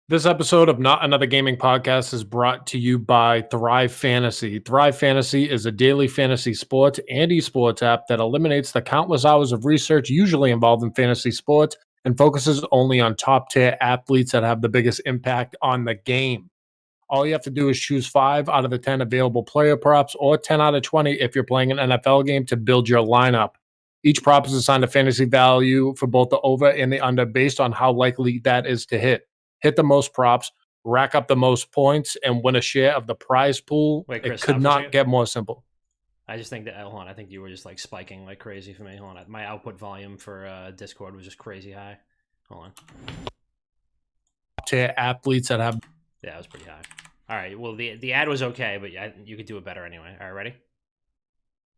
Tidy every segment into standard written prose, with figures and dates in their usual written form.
This episode of Not Another Gaming Podcast is brought to you by Thrive Fantasy. Thrive Fantasy is a daily fantasy sports and esports app that eliminates the countless hours of research usually involved in fantasy sports and focuses only on top tier athletes that have the biggest impact on the game. All you have to do is choose 5 out of the 10 available player props or 10 out of 20 if you're playing an NFL game to build your lineup. Each prop is assigned a fantasy value for both the over and the under based on how likely that is to hit the most props, rack up the most points, and win a share of the prize pool. Wait, Chris, It could not get more simple. I just think that, hold on, I think you were just like spiking like crazy for me. Hold on, my output volume for Discord was just crazy high. Hold on. To athletes that have. Yeah, it was pretty high. All right, well, the ad was okay, but you could do it better anyway. All right, ready?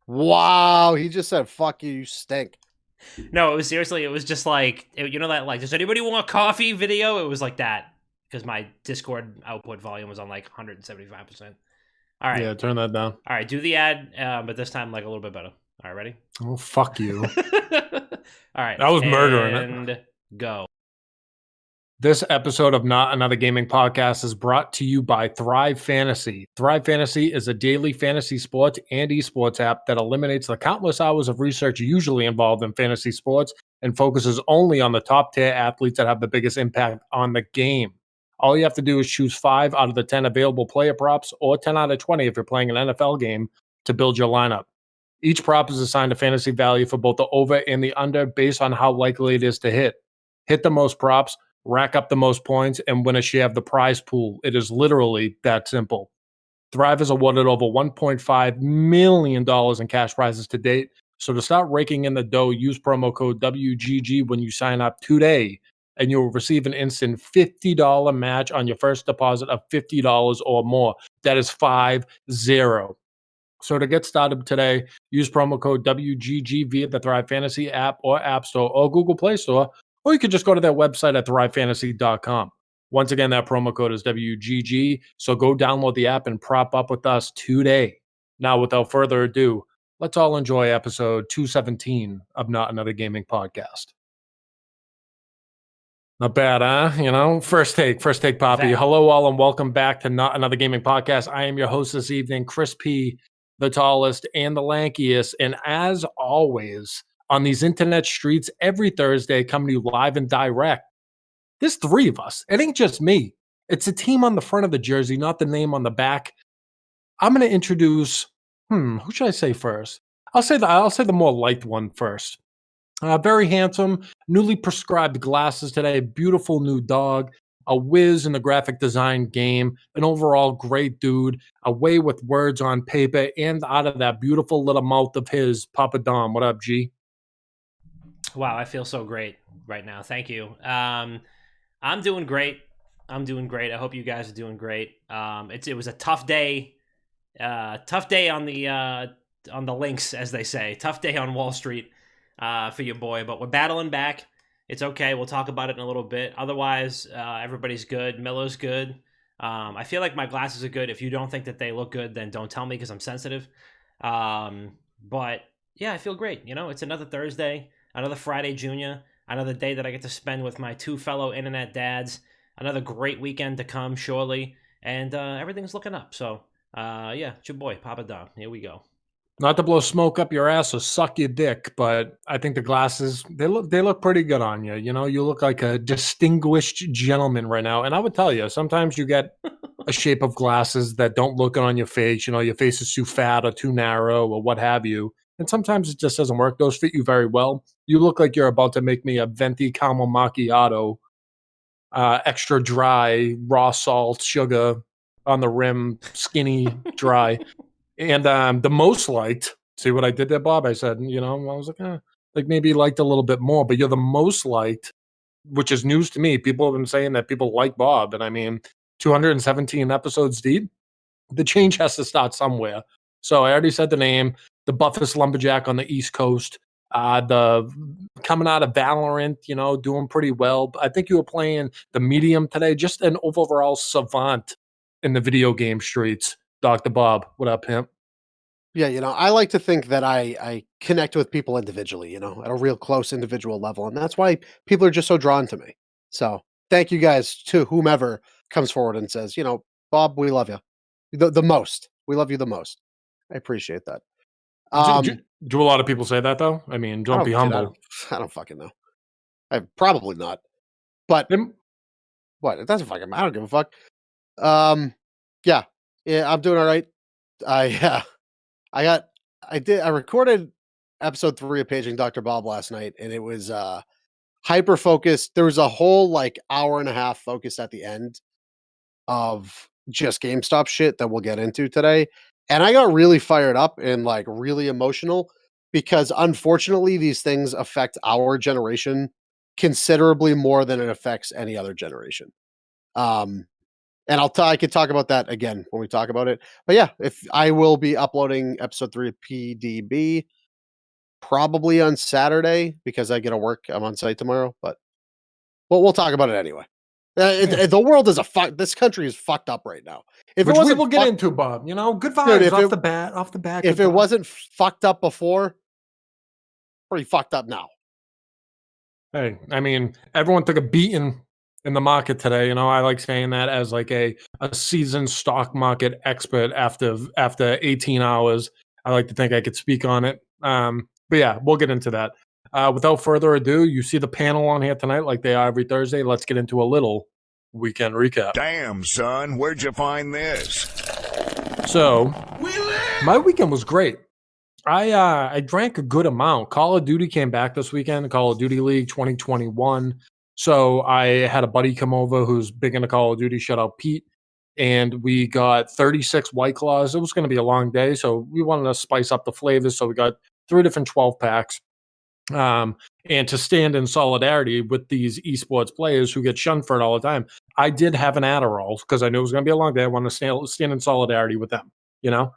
Wow, he just said, fuck you, you stink. No, it was seriously, it was just like, you know that, like, does anybody want coffee video? It was like that, because my Discord output volume was on like 175%. All right. Yeah, turn that down. All right, do the ad, but this time like a little bit better. All right, ready? Oh, fuck you. All right. That was murdering it. And go. This episode of Not Another Gaming Podcast is brought to you by Thrive Fantasy. Thrive Fantasy is a daily fantasy sports and esports app that eliminates the countless hours of research usually involved in fantasy sports and focuses only on the top tier athletes that have the biggest impact on the game. All you have to do is choose 5 out of the 10 available player props or 10 out of 20 if you're playing an NFL game to build your lineup. Each prop is assigned a fantasy value for both the over and the under based on how likely it is to hit. Hit the most props, rack up the most points, and win a share of the prize pool. It is literally that simple. Thrive has awarded over $1.5 million in cash prizes to date. So to start raking in the dough, use promo code WGG when you sign up today, and you'll receive an instant $50 match on your first deposit of $50 or more. That is 50. So to get started today, use promo code WGG via the Thrive Fantasy app or App Store or Google Play Store, or you could just go to their website at thrivefantasy.com. Once again, that promo code is WGG, so go download the app and prop up with us today. Now, without further ado, let's all enjoy episode 217 of Not Another Gaming Podcast. Not bad, huh? You know, first take, Poppy. Hello, all, and welcome back to Not Another Gaming Podcast. I am your host this evening, Chris P., the tallest and the lankiest. And as always, on these internet streets, every Thursday, coming to you live and direct. There's 3 of us. It ain't just me. It's a team on the front of the jersey, not the name on the back. I'm going to introduce, who should I say first? I'll say the more liked one first. Very handsome, newly prescribed glasses today, beautiful new dog, a whiz in the graphic design game, an overall great dude, away with words on paper, and out of that beautiful little mouth of his, Papa Dom. What up, G? Wow, I feel so great right now. Thank you. I'm doing great. I hope you guys are doing great. It was a tough day. Tough day on the links, as they say. Tough day on Wall Street for your boy, but we're battling back. It's okay. We'll talk about it in a little bit. Otherwise, everybody's good. Miller's good. I feel like my glasses are good. If you don't think that they look good, then don't tell me because I'm sensitive. But yeah, I feel great. You know, it's another Thursday, another Friday Junior, another day that I get to spend with my 2 fellow internet dads. Another great weekend to come, surely. And everything's looking up. So, yeah, it's your boy, Papa Dom. Here we go. Not to blow smoke up your ass or suck your dick, but I think the glasses, they look pretty good on you. You know, you look like a distinguished gentleman right now. And I would tell you, sometimes you get a shape of glasses that don't look good on your face. You know, your face is too fat or too narrow or what have you. And sometimes it just doesn't work. Those fit you very well. You look like you're about to make me a venti caramel macchiato, extra dry, raw salt, sugar on the rim, skinny, dry. And the most liked, see what I did there, Bob? I said, you know, I was like maybe liked a little bit more, but you're the most liked, which is news to me. People have been saying that people like Bob. And I mean, 217 episodes deep, the change has to start somewhere. So I already said the name, the buffest lumberjack on the East Coast, the coming out of Valorant, you know, doing pretty well. I think you were playing the medium today, just an overall savant in the video game streets. Dr. Bob, what up, pimp? Yeah, you know, I like to think that I connect with people individually, you know, at a real close individual level. And that's why people are just so drawn to me. So thank you guys to whomever comes forward and says, Bob, we love you the most. We love you the most. I appreciate that. Do a lot of people say that though? I mean, I don't don't, be dude, humble. I don't fucking know. I probably not, but Them- what? It doesn't fucking. I don't give a fuck. Um, yeah, yeah, I'm doing all right. I I got, I recorded episode 3 of Paging Dr. Bob last night, and it was hyper focused. There was a whole like hour and a half focused at the end of just GameStop shit that we'll get into today. And I got really fired up and like really emotional because unfortunately these things affect our generation considerably more than it affects any other generation. Um and I could talk about that again when we talk about it. But yeah, if I will be uploading episode 3 of PDB probably on Saturday because I get to work. I'm on site tomorrow, but we'll talk about it anyway. yeah. The world is this country is fucked up right now. If it Which we wasn't will get into, Bob. Good dude, vibes off the bat. Off the bat, if good it vibes. wasn't fucked up before, pretty fucked up now. Hey, I mean, everyone took a beating in the market today. I like saying that as like a seasoned stock market expert after 18 hours. I like to think I could speak on it. But yeah, we'll get into that. Without further ado, you see the panel on here tonight, like they are every Thursday. Let's get into a little weekend recap. Damn, son, where'd you find this? So, my weekend was great. I drank a good amount. Call of Duty came back this weekend, Call of Duty League 2021. So I had a buddy come over who's big into Call of Duty. Shout out Pete. And we got 36 White Claws. It was going to be a long day, so we wanted to spice up the flavors. So we got 3 different 12 packs. And to stand in solidarity with these esports players who get shunned for it all the time, I did have an Adderall because I knew it was going to be a long day. I wanted to stand in solidarity with them, you know?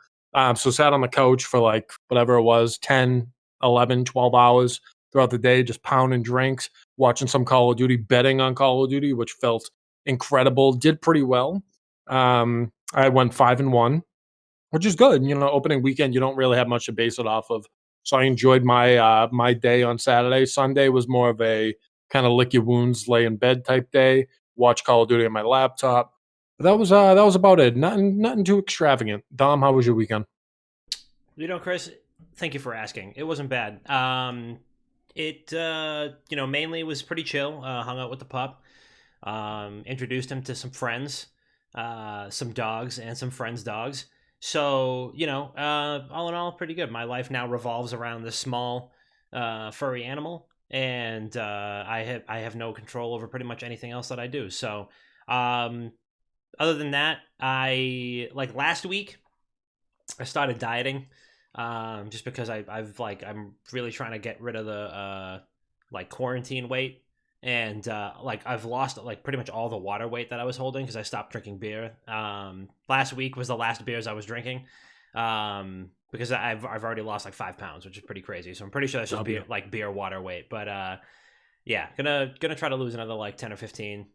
So sat on the couch for like whatever it was, 10, 11, 12 hours throughout the day, just pounding drinks, watching some Call of Duty, betting on Call of Duty, which felt incredible. Did pretty well. I went 5-1, which is good. Opening weekend, you don't really have much to base it off of. So I enjoyed my day on Saturday. Sunday was more of a kind of lick your wounds, lay in bed type day. Watch Call of Duty on my laptop. But that was about it. Nothing too extravagant. Dom, how was your weekend? Chris, thank you for asking. It wasn't bad. It mainly was pretty chill. Hung out with the pup. Introduced him to some friends, some dogs, and some friends' dogs. So, all in all, pretty good. My life now revolves around this small, furry animal, and I have no control over pretty much anything else that I do. So, other than that, like last week, I started dieting, just because I'm really trying to get rid of the quarantine weight. And I've lost pretty much all the water weight that I was holding because I stopped drinking beer. Last week was the last beers I was drinking, because I've already lost 5 pounds, which is pretty crazy. So I'm pretty sure that's just beer water weight. But yeah, gonna try to lose another 10 or 15.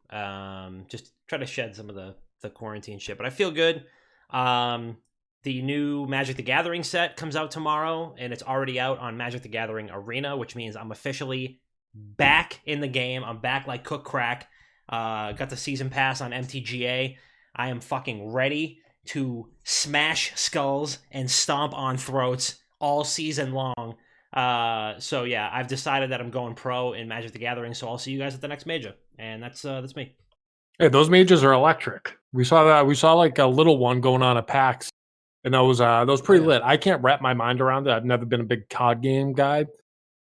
Just try to shed some of the quarantine shit. But I feel good. The new Magic the Gathering set comes out tomorrow, and it's already out on Magic the Gathering Arena, which means I'm officially back in the game. I'm back like cook crack. Got the season pass on MTGA. I am fucking ready to smash skulls and stomp on throats all season long. So yeah, I've decided that I'm going pro in Magic the Gathering. So I'll see you guys at the next major, and that's me. Hey, those majors are electric. We saw that. We saw a little one going on at PAX, and that was pretty lit. I can't wrap my mind around it. I've never been a big card game guy.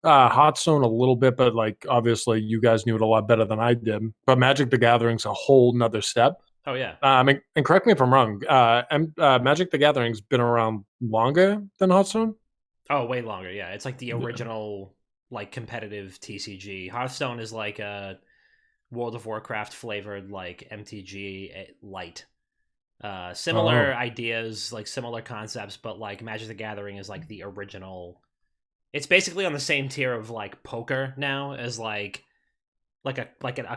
Hearthstone a little bit, but obviously you guys knew it a lot better than I did. But Magic the Gathering's a whole nother step. Oh yeah. And correct me if I'm wrong. Magic the Gathering's been around longer than Hearthstone. Oh, way longer. Yeah, it's the original competitive TCG. Hearthstone is a World of Warcraft flavored MTG light. Similar ideas, similar concepts, but Magic the Gathering is the original. It's basically on the same tier of poker now as a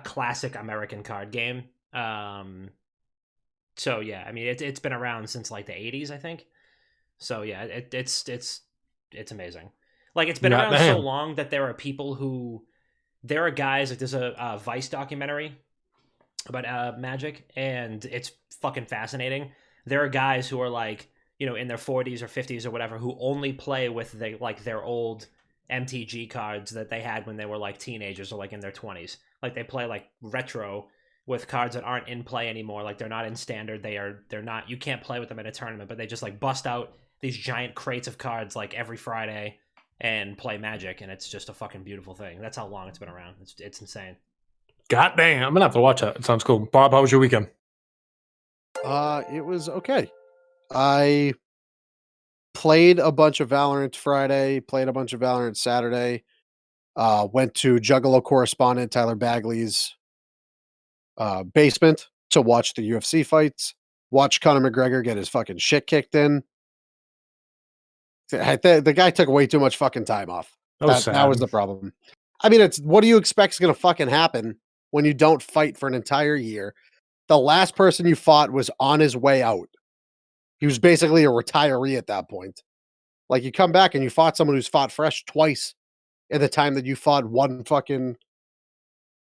classic American card game. So yeah, I mean it's been around since the 80s, I think. So yeah, it's amazing. It's been around so long that there are people there are guys there's a Vice documentary about Magic, and it's fucking fascinating. There are guys who are like, in their 40s or 50s or whatever, who only play with their old MTG cards that they had when they were like teenagers or like in their 20s. Like they play like retro with cards that aren't in play anymore. Like they're not in standard. They're not. You can't play with them in a tournament, but they just like bust out these giant crates of cards like every Friday and play Magic, and it's just a fucking beautiful thing. That's how long it's been around. It's insane. God damn, I'm gonna have to watch that. It sounds cool. Bob, how was your weekend? It was okay. I played a bunch of Valorant Friday, played a bunch of Valorant Saturday, went to Juggalo correspondent Tyler Bagley's basement to watch the UFC fights, watch Conor McGregor get his fucking shit kicked in. The guy took way too much fucking time off. That was the problem. I mean, it's what do you expect is going to fucking happen when you don't fight for an entire year? The last person you fought was on his way out. He was basically a retiree at that point. Like you come back and you fought someone who's fought fresh twice in the time that you fought one fucking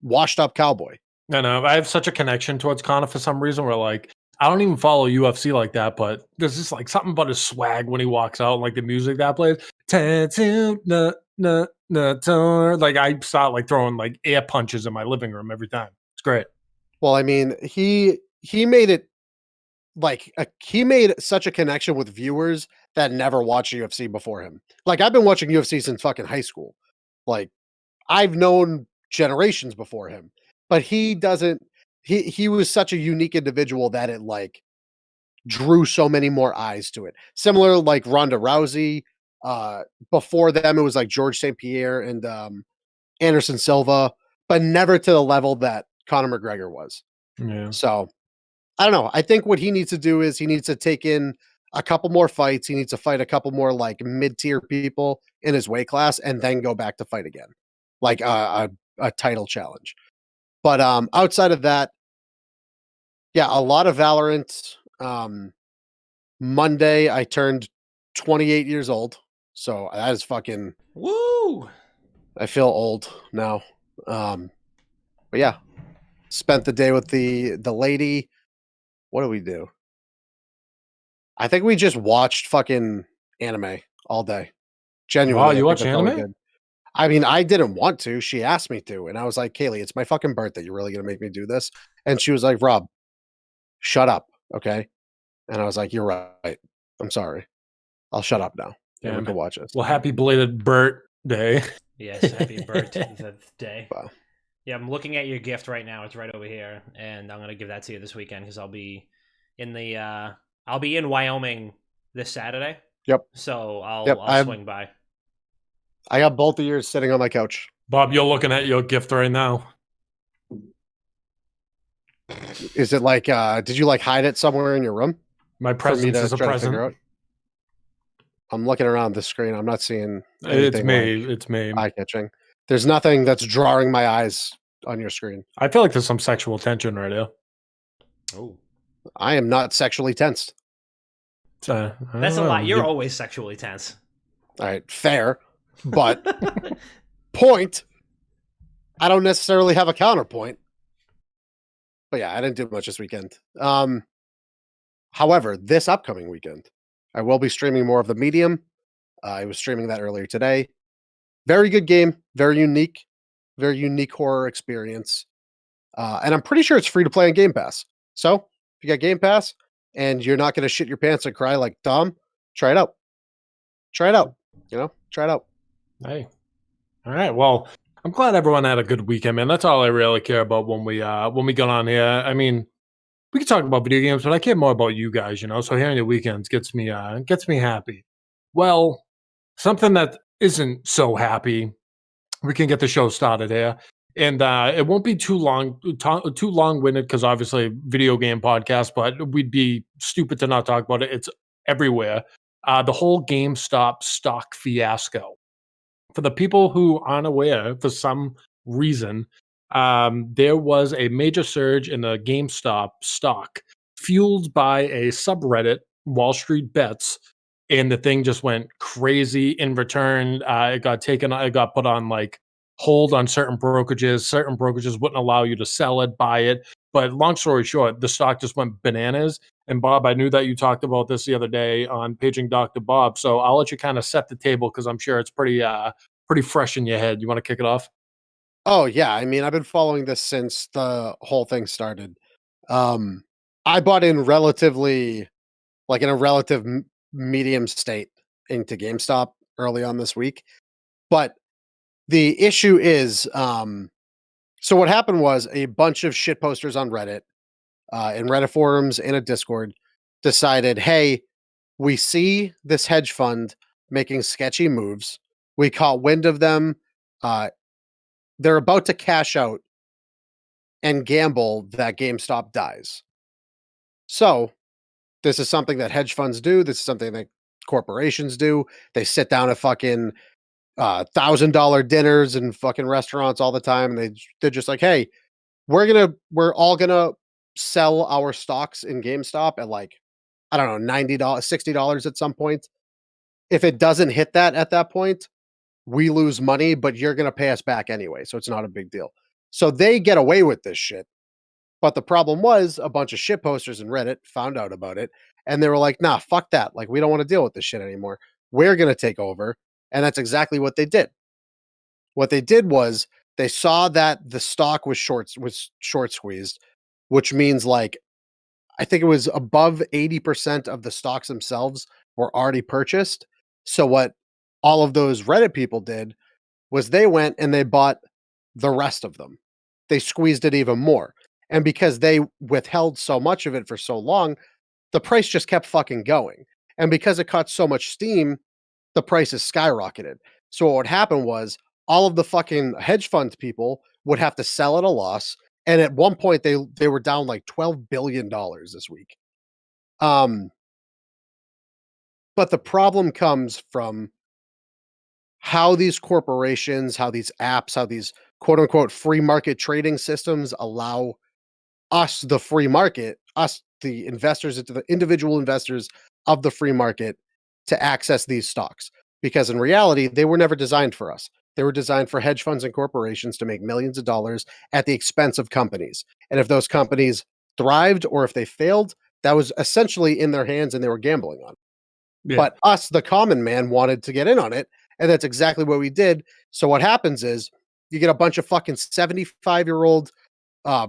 washed up cowboy. I know. I have such a connection towards Conor for some reason where like I don't even follow UFC like that, but there's just like something about his swag when he walks out and like the music that plays. Tattoo, like I start like throwing like air punches in my living room every time. It's great. Well, I mean, he made it like he made such a connection with viewers that never watched UFC before him. Like I've been watching UFC since fucking high school. Like I've known generations before him, but he doesn't. He was such a unique individual that it like drew so many more eyes to it. Similar like Ronda Rousey. Before them, it was like George St. Pierre and Anderson Silva, but never to the level that Conor McGregor was. Yeah. So I don't know. I think what he needs to do is he needs to take in a couple more fights. He needs to fight a couple more like mid-tier people in his weight class and then go back to fight again. Like a title challenge. But outside of that, yeah, a lot of Valorant. Monday I turned 28 years old. So that is fucking woo. I feel old now. But yeah. Spent the day with the lady. What do we do? I think we just watched fucking anime all day. Genuinely. Wow, you I watch think that's all we anime? did. I mean, I didn't want to. She asked me to. And I was like, Kaylee, it's my fucking birthday. You're really going to make me do this? And she was like, Rob, shut up. Okay. And I was like, you're right. I'm sorry. I'll shut up now. Yeah, we can watch this. Well, happy belated Bert Day. Yes, happy birthday. Wow. Yeah, I'm looking at your gift right now. It's right over here, and I'm gonna give that to you this weekend because I'll be in Wyoming this Saturday. Yep. So I'll swing by. I got both of yours sitting on my couch. Bob, you're looking at your gift right now. Is it like did you like hide it somewhere in your room? My presence is a present. I'm looking around the screen. I'm not seeing It's me. like It's me. eye-catching. There's nothing that's drawing my eyes on your screen. I feel like there's some sexual tension right here. Oh, I am not sexually tensed. That's a lot. You're always sexually tense. All right, fair, but point. I don't necessarily have a counterpoint. But yeah, I didn't do much this weekend. However, this upcoming weekend, I will be streaming more of the Medium. I was streaming that earlier today. Very good game, very unique horror experience. And I'm pretty sure it's free to play on Game Pass. So if you got Game Pass and you're not going to shit your pants and cry like Tom, try it out. Try it out. Try it out. Hey. All right. Well, I'm glad everyone had a good weekend, man. That's all I really care about when we get on here. I mean, we can talk about video games, but I care more about you guys, So hearing your weekends gets me happy. Well, something that isn't so happy, we can get the show started here. And it won't be too long-winded because obviously video game podcast, but we'd be stupid to not talk about it. It's everywhere. The whole GameStop stock fiasco. For the people who aren't aware, for some reason, there was a major surge in the GameStop stock fueled by a subreddit, Wall Street Bets, and the thing just went crazy. In return, it got put on like hold on certain brokerages. Certain brokerages wouldn't allow you to sell it, buy it. But long story short, the stock just went bananas. And Bob, I knew that you talked about this the other day on Paging Dr. Bob. So I'll let you kind of set the table because I'm sure it's pretty fresh in your head. You want to kick it off? Oh yeah, I mean, I've been following this since the whole thing started. Um, I bought in relatively, like in a relative medium state into GameStop early on this week, but the issue is, so what happened was a bunch of shit posters on Reddit, in Reddit forums and a Discord decided, hey, we see this hedge fund making sketchy moves. We caught wind of them. Uh, they're about to cash out and gamble that GameStop dies. So, this is something that hedge funds do. This is something that corporations do. They sit down at fucking $1,000 dinners and fucking restaurants all the time, and they're just like, hey, we're all gonna sell our stocks in GameStop at like, I don't know, $90, $60 at some point. If it doesn't hit that at that point, we lose money, but you're gonna pay us back anyway, so it's not a big deal. So they get away with this shit. But the problem was a bunch of shit posters in Reddit found out about it, and they were like, "Nah, fuck that. Like, we don't want to deal with this shit anymore. We're gonna take over." And that's exactly what they did. What they did was they saw that the stock was short squeezed, which means like I think it was above 80% of the stocks themselves were already purchased. So what all of those Reddit people did was they went and they bought the rest of them. They squeezed it even more. And because they withheld so much of it for so long, the price just kept fucking going. And because it caught so much steam, the prices skyrocketed. So what would happen was all of the fucking hedge fund people would have to sell at a loss. And at one point they were down like $12 billion this week. But the problem comes from how these corporations, how these apps, how these quote unquote free market trading systems allow us, the free market, us, the investors, into the individual investors of the free market to access these stocks. Because in reality, they were never designed for us. They were designed for hedge funds and corporations to make millions of dollars at the expense of companies. And if those companies thrived or if they failed, that was essentially in their hands and they were gambling on it. Yeah. But us, the common man, wanted to get in on it. And that's exactly what we did. So what happens is you get a bunch of fucking 75-year-old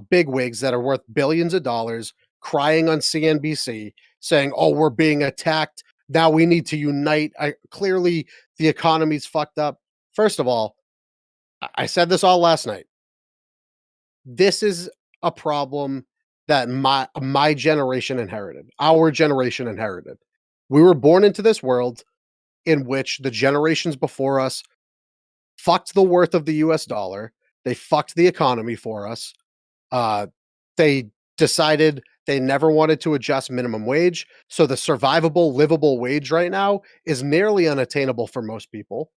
bigwigs that are worth billions of dollars crying on CNBC saying, "Oh, we're being attacked. Now we need to unite. Clearly, the economy's fucked up." First of all, I said this all last night. This is a problem that my generation inherited. Our generation inherited. We were born into this world in which the generations before us fucked the worth of the US dollar. They fucked the economy for us. They decided they never wanted to adjust minimum wage. So the survivable, livable wage right now is nearly unattainable for most people.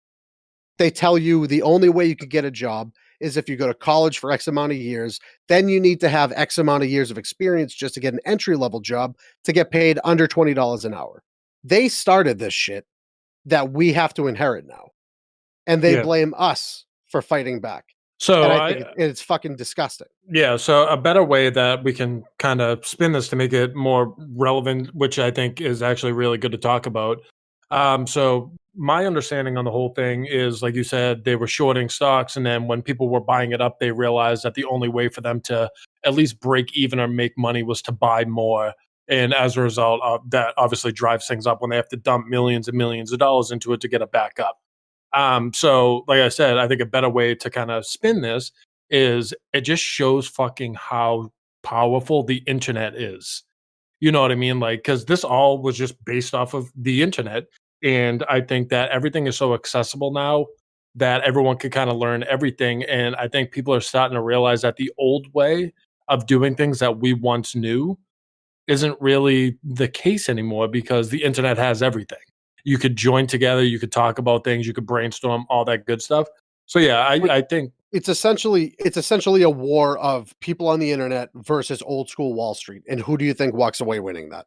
They tell you the only way you could get a job is if you go to college for X amount of years. Then you need to have X amount of years of experience just to get an entry level job to get paid under $20 an hour. They started this shit that we have to inherit now. And they blame us for fighting back. So and I think it's fucking disgusting. Yeah, so a better way that we can kind of spin this to make it more relevant, which I think is actually really good to talk about. So my understanding on the whole thing is, like you said, they were shorting stocks, and then when people were buying it up, they realized that the only way for them to at least break even or make money was to buy more. And as a result, that obviously drives things up when they have to dump millions and millions of dollars into it to get it back up. So like I said, I think a better way to kind of spin this is it just shows fucking how powerful the internet is. You know what I mean? Like, because this all was just based off of the internet. And I think that everything is so accessible now that everyone can kind of learn everything. And I think people are starting to realize that the old way of doing things that we once knew isn't really the case anymore because the internet has everything. You could join together, you could talk about things, you could brainstorm, all that good stuff. So yeah, I think it's essentially a war of people on the internet versus old school Wall Street. And who do you think walks away winning that?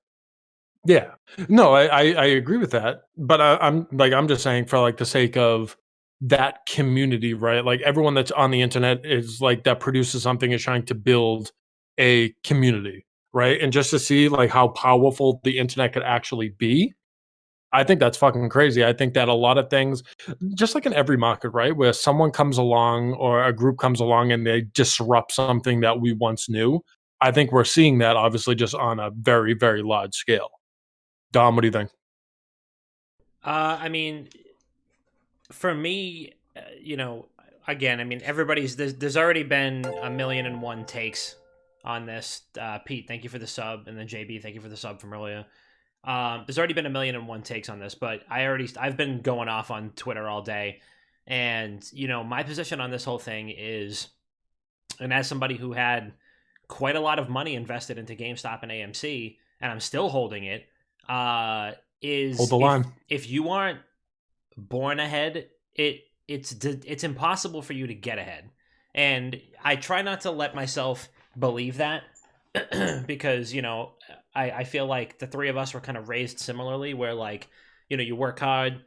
yeah. No, I agree with that. But I'm just saying for like the sake of that community, right? Like everyone that's on the internet is like that produces something is trying to build a community, right? And just to see like how powerful the internet could actually be, I think that's fucking crazy. I think that a lot of things, just like in every market, right, where someone comes along or a group comes along and they disrupt something that we once knew, I think we're seeing that obviously just on a very, very large scale. Dom, what do you think? I mean, for me, again, I mean, there's already been 1,000,001 takes on this. Pete, thank you for the sub, and then JB, thank you for the sub from earlier. There's already been 1,000,001 takes on this, but I've been going off on Twitter all day, and my position on this whole thing is, and as somebody who had quite a lot of money invested into GameStop and AMC, and I'm still holding it, is Hold the line. if you aren't born ahead, it's impossible for you to get ahead. And I try not to let myself believe that because I feel like the three of us were kind of raised similarly, where like you work hard,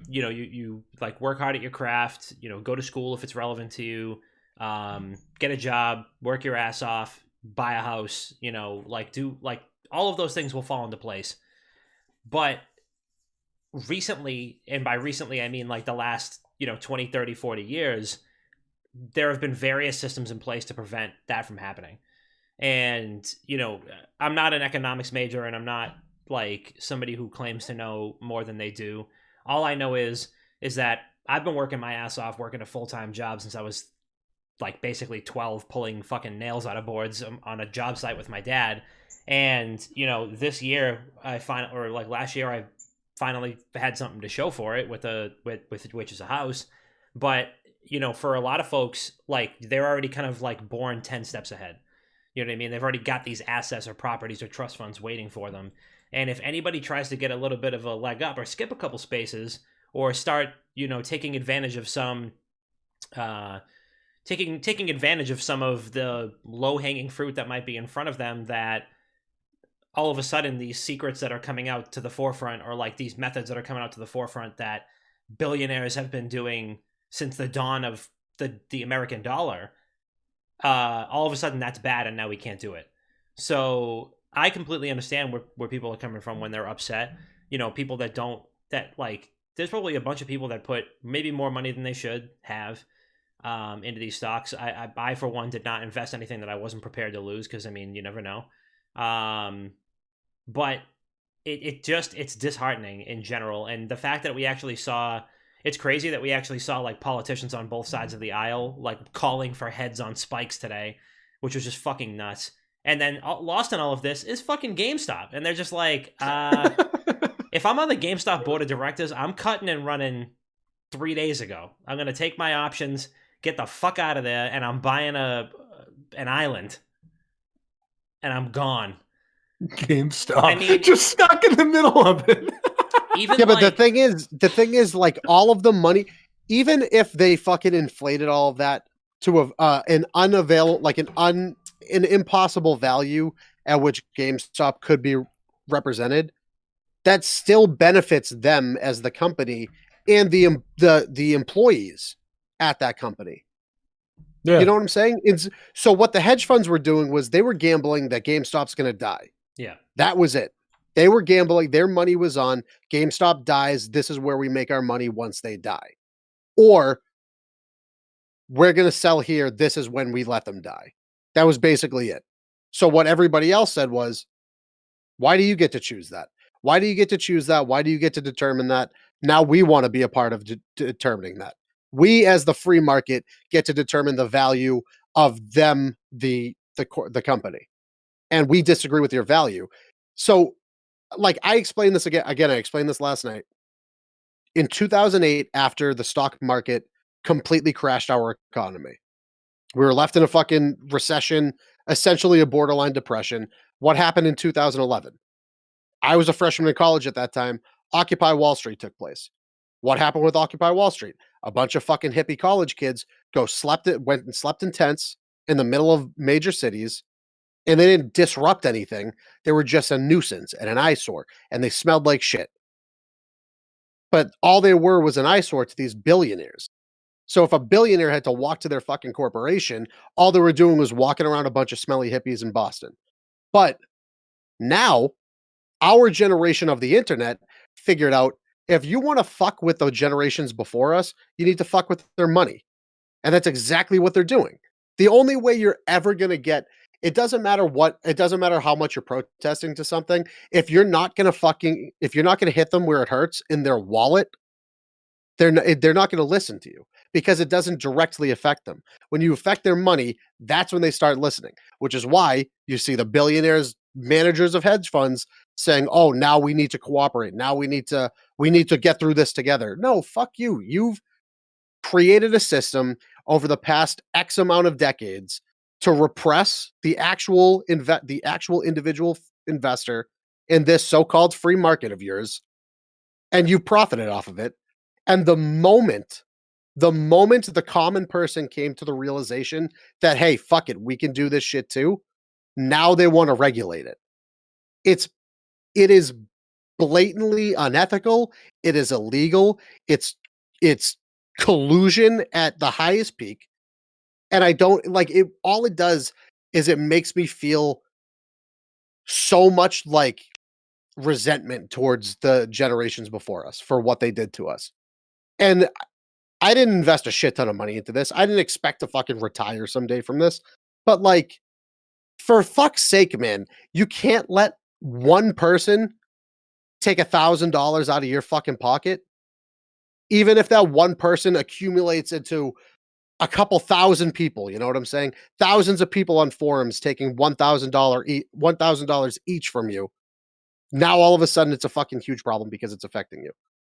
you like work hard at your craft, go to school if it's relevant to you, get a job, work your ass off, buy a house, like do like all of those things will fall into place. But recently, and by recently I mean like the last 20, 30, 40 years, there have been various systems in place to prevent that from happening. And I'm not an economics major, and I'm not like somebody who claims to know more than they do. All I know is that I've been working my ass off, working a full-time job since I was like basically 12, pulling fucking nails out of boards on a job site with my dad. And this year last year I finally had something to show for it with which is a house. But for a lot of folks, like they're already kind of like born 10 steps ahead. You know what I mean? They've already got these assets or properties or trust funds waiting for them. And if anybody tries to get a little bit of a leg up or skip a couple spaces or start taking advantage of some taking advantage of some of the low-hanging fruit that might be in front of them, that all of a sudden these secrets that are coming out to the forefront, or like these methods that are coming out to the forefront that billionaires have been doing since the dawn of the American dollar, all of a sudden that's bad and now we can't do it. So I completely understand where people are coming from when they're upset. People there's probably a bunch of people that put maybe more money than they should have into these stocks. I for one did not invest anything that I wasn't prepared to lose, because I mean, you never know. But it's disheartening in general. And the fact that it's crazy that we actually saw like politicians on both sides of the aisle like calling for heads on spikes today, which was just fucking nuts. And then lost in all of this is fucking GameStop, and they're just like, if I'm on the GameStop board of directors, I'm cutting and running 3 days ago. I'm gonna take my options, get the fuck out of there, and I'm buying an island, and I'm gone. GameStop. I mean, just stuck in the middle of it. But the thing is, like all of the money, even if they fucking inflated all of that to an unavailable, like an impossible value at which GameStop could be represented, that still benefits them as the company and the employees at that company. Yeah. You know what I'm saying? So what the hedge funds were doing was they were gambling that GameStop's going to die. Yeah. That was it. They were gambling. Their money was on GameStop dies. This is where we make our money once they die. Or we're going to sell here. This is when we let them die. That was basically it. So what everybody else said was, why do you get to choose that? Why do you get to choose that? Why do you get to determine that? Now we want to be a part of determining that. We, as the free market, get to determine the value of them, the company. And we disagree with your value. So, like I explained this again, I explained this last night. In 2008, after the stock market completely crashed our economy, we were left in a fucking recession, essentially a borderline depression. What happened in 2011? I was a freshman in college at that time. Occupy Wall Street took place. What happened with Occupy Wall Street? A bunch of fucking hippie college kids went and slept in tents in the middle of major cities, and they didn't disrupt anything. They were just a nuisance and an eyesore, and they smelled like shit. But all they were was an eyesore to these billionaires. So if a billionaire had to walk to their fucking corporation, all they were doing was walking around a bunch of smelly hippies in Boston. But now, our generation of the internet figured out, if you want to fuck with the generations before us, you need to fuck with their money. And that's exactly what they're doing. The only way you're ever going to get, it doesn't matter how much you're protesting to something. If you're not going to hit them where it hurts in their wallet, they're not going to listen to you, because it doesn't directly affect them. When you affect their money, that's when they start listening, which is why you see the billionaires, managers of hedge funds saying, "Oh, now we need to cooperate. Now we need to get through this together." No, fuck you. You've created a system over the past X amount of decades to repress the actual individual investor in this so-called free market of yours, and you profited off of it. And the moment the common person came to the realization that, hey, fuck it, we can do this shit too, now they want to regulate it. It is blatantly unethical. It is illegal. It's collusion at the highest peak. And I don't like it. All it does is it makes me feel so much like resentment towards the generations before us for what they did to us. And I didn't invest a shit ton of money into this. I didn't expect to fucking retire someday from this. But like, for fuck's sake, man, you can't let one person take $1,000 out of your fucking pocket, even if that one person accumulates into a couple thousand people. You know what I'm saying? Thousands of people on forums taking $1,000 each from you. Now all of a sudden it's a fucking huge problem because it's affecting you.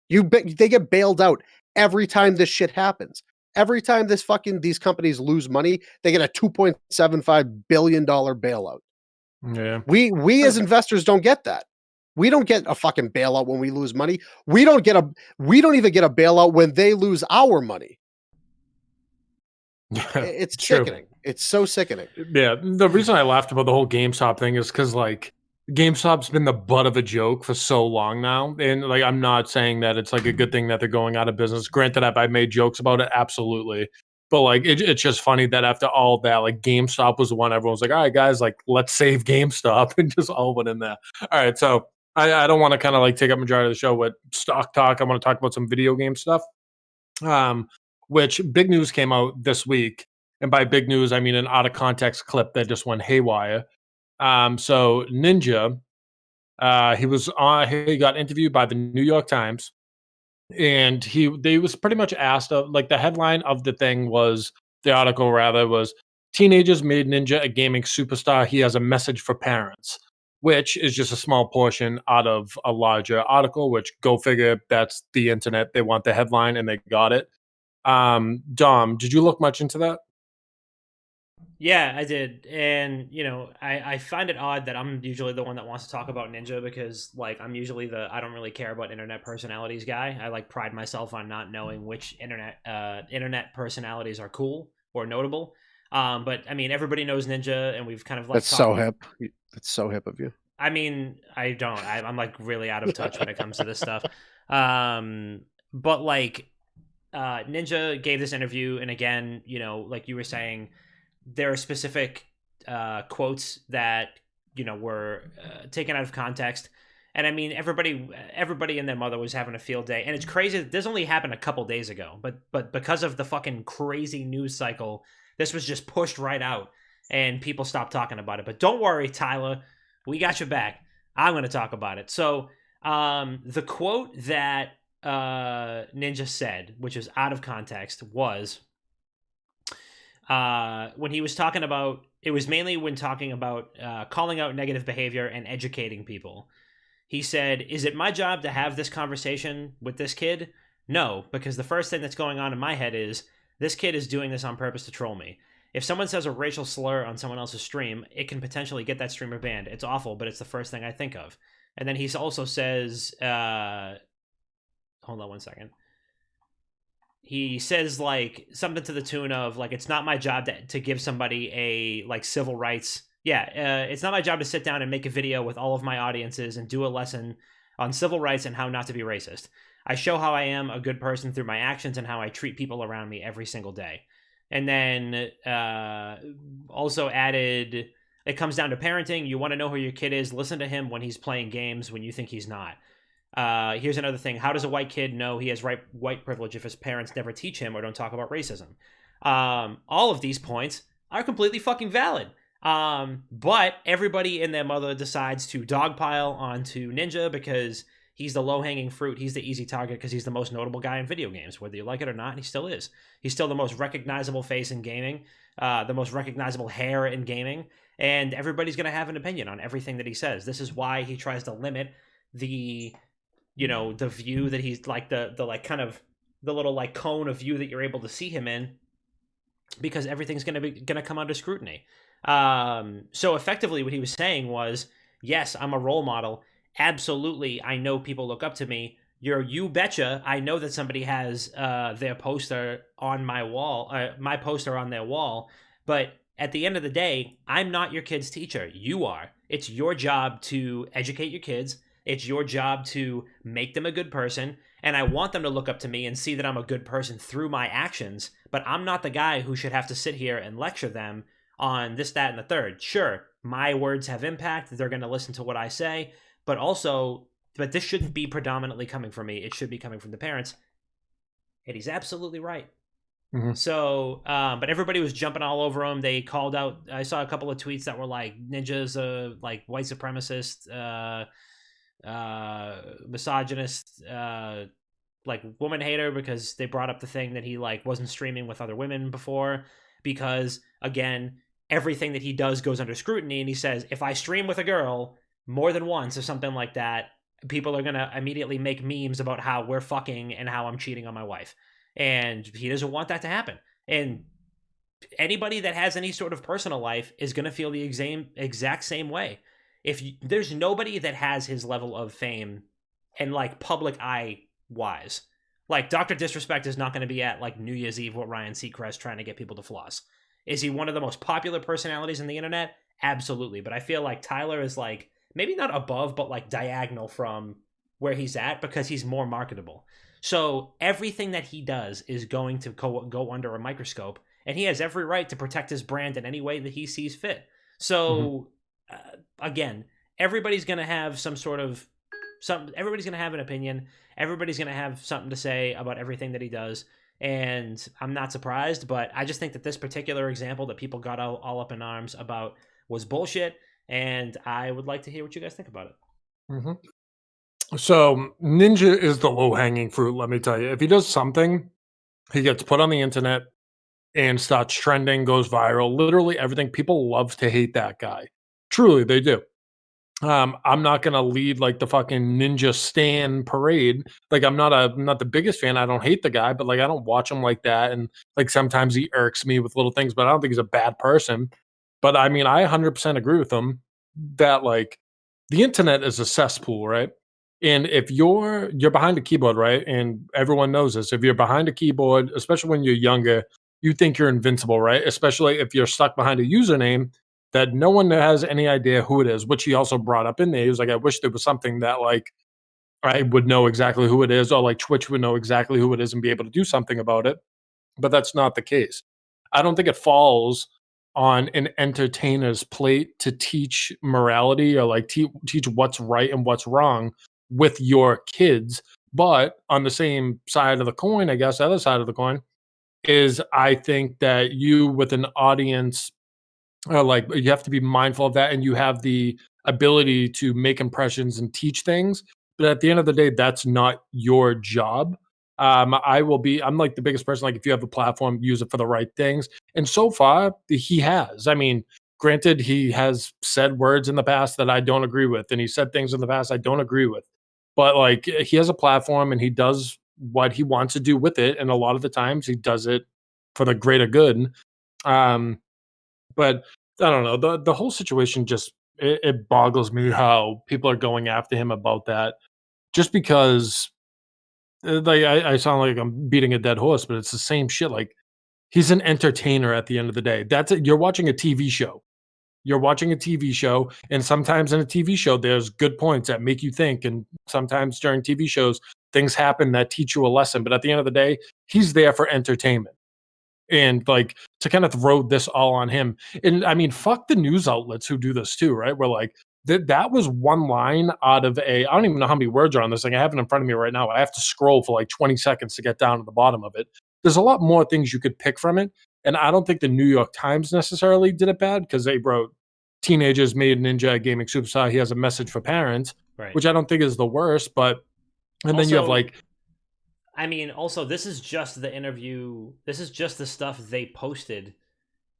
They get bailed out every time this shit happens. Every time these companies lose money, they get a $2.75 billion bailout. Yeah. We as investors don't get that. We don't get a fucking bailout when we lose money. We don't even get a bailout when they lose our money. It's True. sickening. It's so sickening. Yeah, the reason I laughed about the whole GameStop thing is because, like, GameStop's been the butt of a joke for so long now, and, like, I'm not saying that it's, like, a good thing that they're going out of business. Granted, have I made jokes about it? Absolutely. But, like, it's just funny that after all that, like, GameStop was the one everyone's like, "All right, guys, like, let's save GameStop," and just all went in there. All right, so I don't wanna kinda, like, take up majority of the show with stock talk. I wanna talk about some video game stuff, which big news came out this week, and by big news, I mean an out of context clip that just went haywire. So Ninja, he got interviewed by the New York Times, and they was pretty much asked, like, the headline of the thing was, the article rather was, "Teenagers made Ninja a gaming superstar. He has a message for parents," which is just a small portion out of a larger article. Which, go figure, that's the internet. They want the headline and they got it. Dom, did you look much into that? Yeah, I did. And, I find it odd that I'm usually the one that wants to talk about Ninja, because, like, I'm usually I don't really care about internet personalities guy. I, like, pride myself on not knowing which internet personalities are cool or notable. But, I mean, everybody knows Ninja, and we've kind of, like... That's so hip. That's so hip of you. I mean, I don't. I'm, like, really out of touch when it comes to this stuff. But, like, Ninja gave this interview, and again, like you were saying, there are specific quotes that were taken out of context, and I mean everybody and their mother was having a field day, and it's crazy that this only happened a couple days ago, but because of the fucking crazy news cycle, this was just pushed right out, and people stopped talking about it. But don't worry, Tyler, we got your back. I'm going to talk about it. So the quote that Ninja said, which is out of context, was when he was talking about, it was mainly when talking about calling out negative behavior and educating people. He said, "Is it my job to have this conversation with this kid? No, because the first thing that's going on in my head is, this kid is doing this on purpose to troll me. If someone says a racial slur on someone else's stream, it can potentially get that streamer banned. It's awful, but it's the first thing I think of." And then he also says, hold on one second. He says, like, something to the tune of, like, it's not my job to give somebody a, like, civil rights. Yeah, it's not my job to sit down and make a video with all of my audiences and do a lesson on civil rights and how not to be racist. I show how I am a good person through my actions and how I treat people around me every single day. And then also added, it comes down to parenting. You want to know who your kid is. Listen to him when he's playing games when you think he's not. Here's another thing. How does a white kid know he has white privilege if his parents never teach him or don't talk about racism? All of these points are completely fucking valid. But everybody and their mother decides to dogpile onto Ninja because he's the low-hanging fruit. He's the easy target because he's the most notable guy in video games, whether you like it or not. He still is. He's still the most recognizable face in gaming, the most recognizable hair in gaming, and everybody's going to have an opinion on everything that he says. This is why he tries to limit the, the view that he's like the like kind of the little like cone of view that you're able to see him in, because everything's going to come under scrutiny. So effectively what he was saying was, yes, I'm a role model. Absolutely, I know people look up to me. You betcha. I know that somebody has their poster on my wall, my poster on their wall. But at the end of the day, I'm not your kid's teacher. You are. It's your job to educate your kids. It's your job to make them a good person. And I want them to look up to me and see that I'm a good person through my actions. But I'm not the guy who should have to sit here and lecture them on this, that, and the third. Sure, my words have impact. They're going to listen to what I say. But this shouldn't be predominantly coming from me. It should be coming from the parents. And he's absolutely right. Mm-hmm. So, but everybody was jumping all over him. They called out, I saw a couple of tweets that were like, Ninja's a like white supremacist, misogynist, like woman hater, because they brought up the thing that he like wasn't streaming with other women before, because again, everything that he does goes under scrutiny. And he says, if I stream with a girl more than once or something like that, people are going to immediately make memes about how we're fucking and how I'm cheating on my wife. And he doesn't want that to happen. And anybody that has any sort of personal life is going to feel the exact same way. There's nobody that has his level of fame and like public eye wise. Like Dr. Disrespect is not going to be at like New Year's Eve with Ryan Seacrest trying to get people to floss. Is he one of the most popular personalities on the internet? Absolutely. But I feel like Tyler is like, maybe not above, but like diagonal from where he's at, because he's more marketable. So everything that he does is going to go under a microscope, and he has every right to protect his brand in any way that he sees fit. So again, everybody's going to have everybody's going to have an opinion. Everybody's going to have something to say about everything that he does. And I'm not surprised, but I just think that this particular example that people got all up in arms about was bullshit. And I would like to hear what you guys think about it. Mm-hmm. So Ninja is the low-hanging fruit, let me tell you. If he does something, he gets put on the internet and starts trending, goes viral. Literally everything. People love to hate that guy. Truly, they do. I'm not gonna lead like the fucking Ninja Stan parade. Like I'm not the biggest fan. I don't hate the guy, but like I don't watch him like that. And like sometimes he irks me with little things, but I don't think he's a bad person. But I mean, I 100% agree with him that like the internet is a cesspool, right? And if you're behind a keyboard, right? And everyone knows this. If you're behind a keyboard, especially when you're younger, you think you're invincible, right? Especially if you're stuck behind a username that no one has any idea who it is, which he also brought up in there. He was like, I wish there was something that like I would know exactly who it is, or like Twitch would know exactly who it is and be able to do something about it. But that's not the case. I don't think it falls on an entertainer's plate to teach morality or like teach what's right and what's wrong with your kids. But on the same side of the coin, I guess, the other side of the coin is I think that you with an audience, like you have to be mindful of that, and you have the ability to make impressions and teach things. But at the end of the day, that's not your job. I'm like the biggest person. Like if you have a platform, use it for the right things. And so far, he has. I mean, granted, he has said words in the past that I don't agree with, and he said things in the past I don't agree with. But like he has a platform and he does what he wants to do with it, and a lot of the times he does it for the greater good. But I don't know, the whole situation just it boggles me how people are going after him about that, just because like I sound like I'm beating a dead horse, but it's the same shit. Like he's an entertainer at the end of the day. That's it. You're watching a TV show. you're watching a TV show, and sometimes in a TV show, there's good points that make you think. And sometimes during TV shows, things happen that teach you a lesson. But at the end of the day, he's there for entertainment. And like to kind of throw this all on him. And I mean, fuck the news outlets who do this too, right? Where like that was one line out of I don't even know how many words are on this thing. I have it in front of me right now. I have to scroll for like 20 seconds to get down to the bottom of it. There's a lot more things you could pick from it. And I don't think the New York Times necessarily did it bad because they wrote teenagers made Ninja a gaming superstar. He has a message for parents, Right. which I don't think is the worst. But and then you have like, I mean, also, this is just the interview. This is just the stuff they posted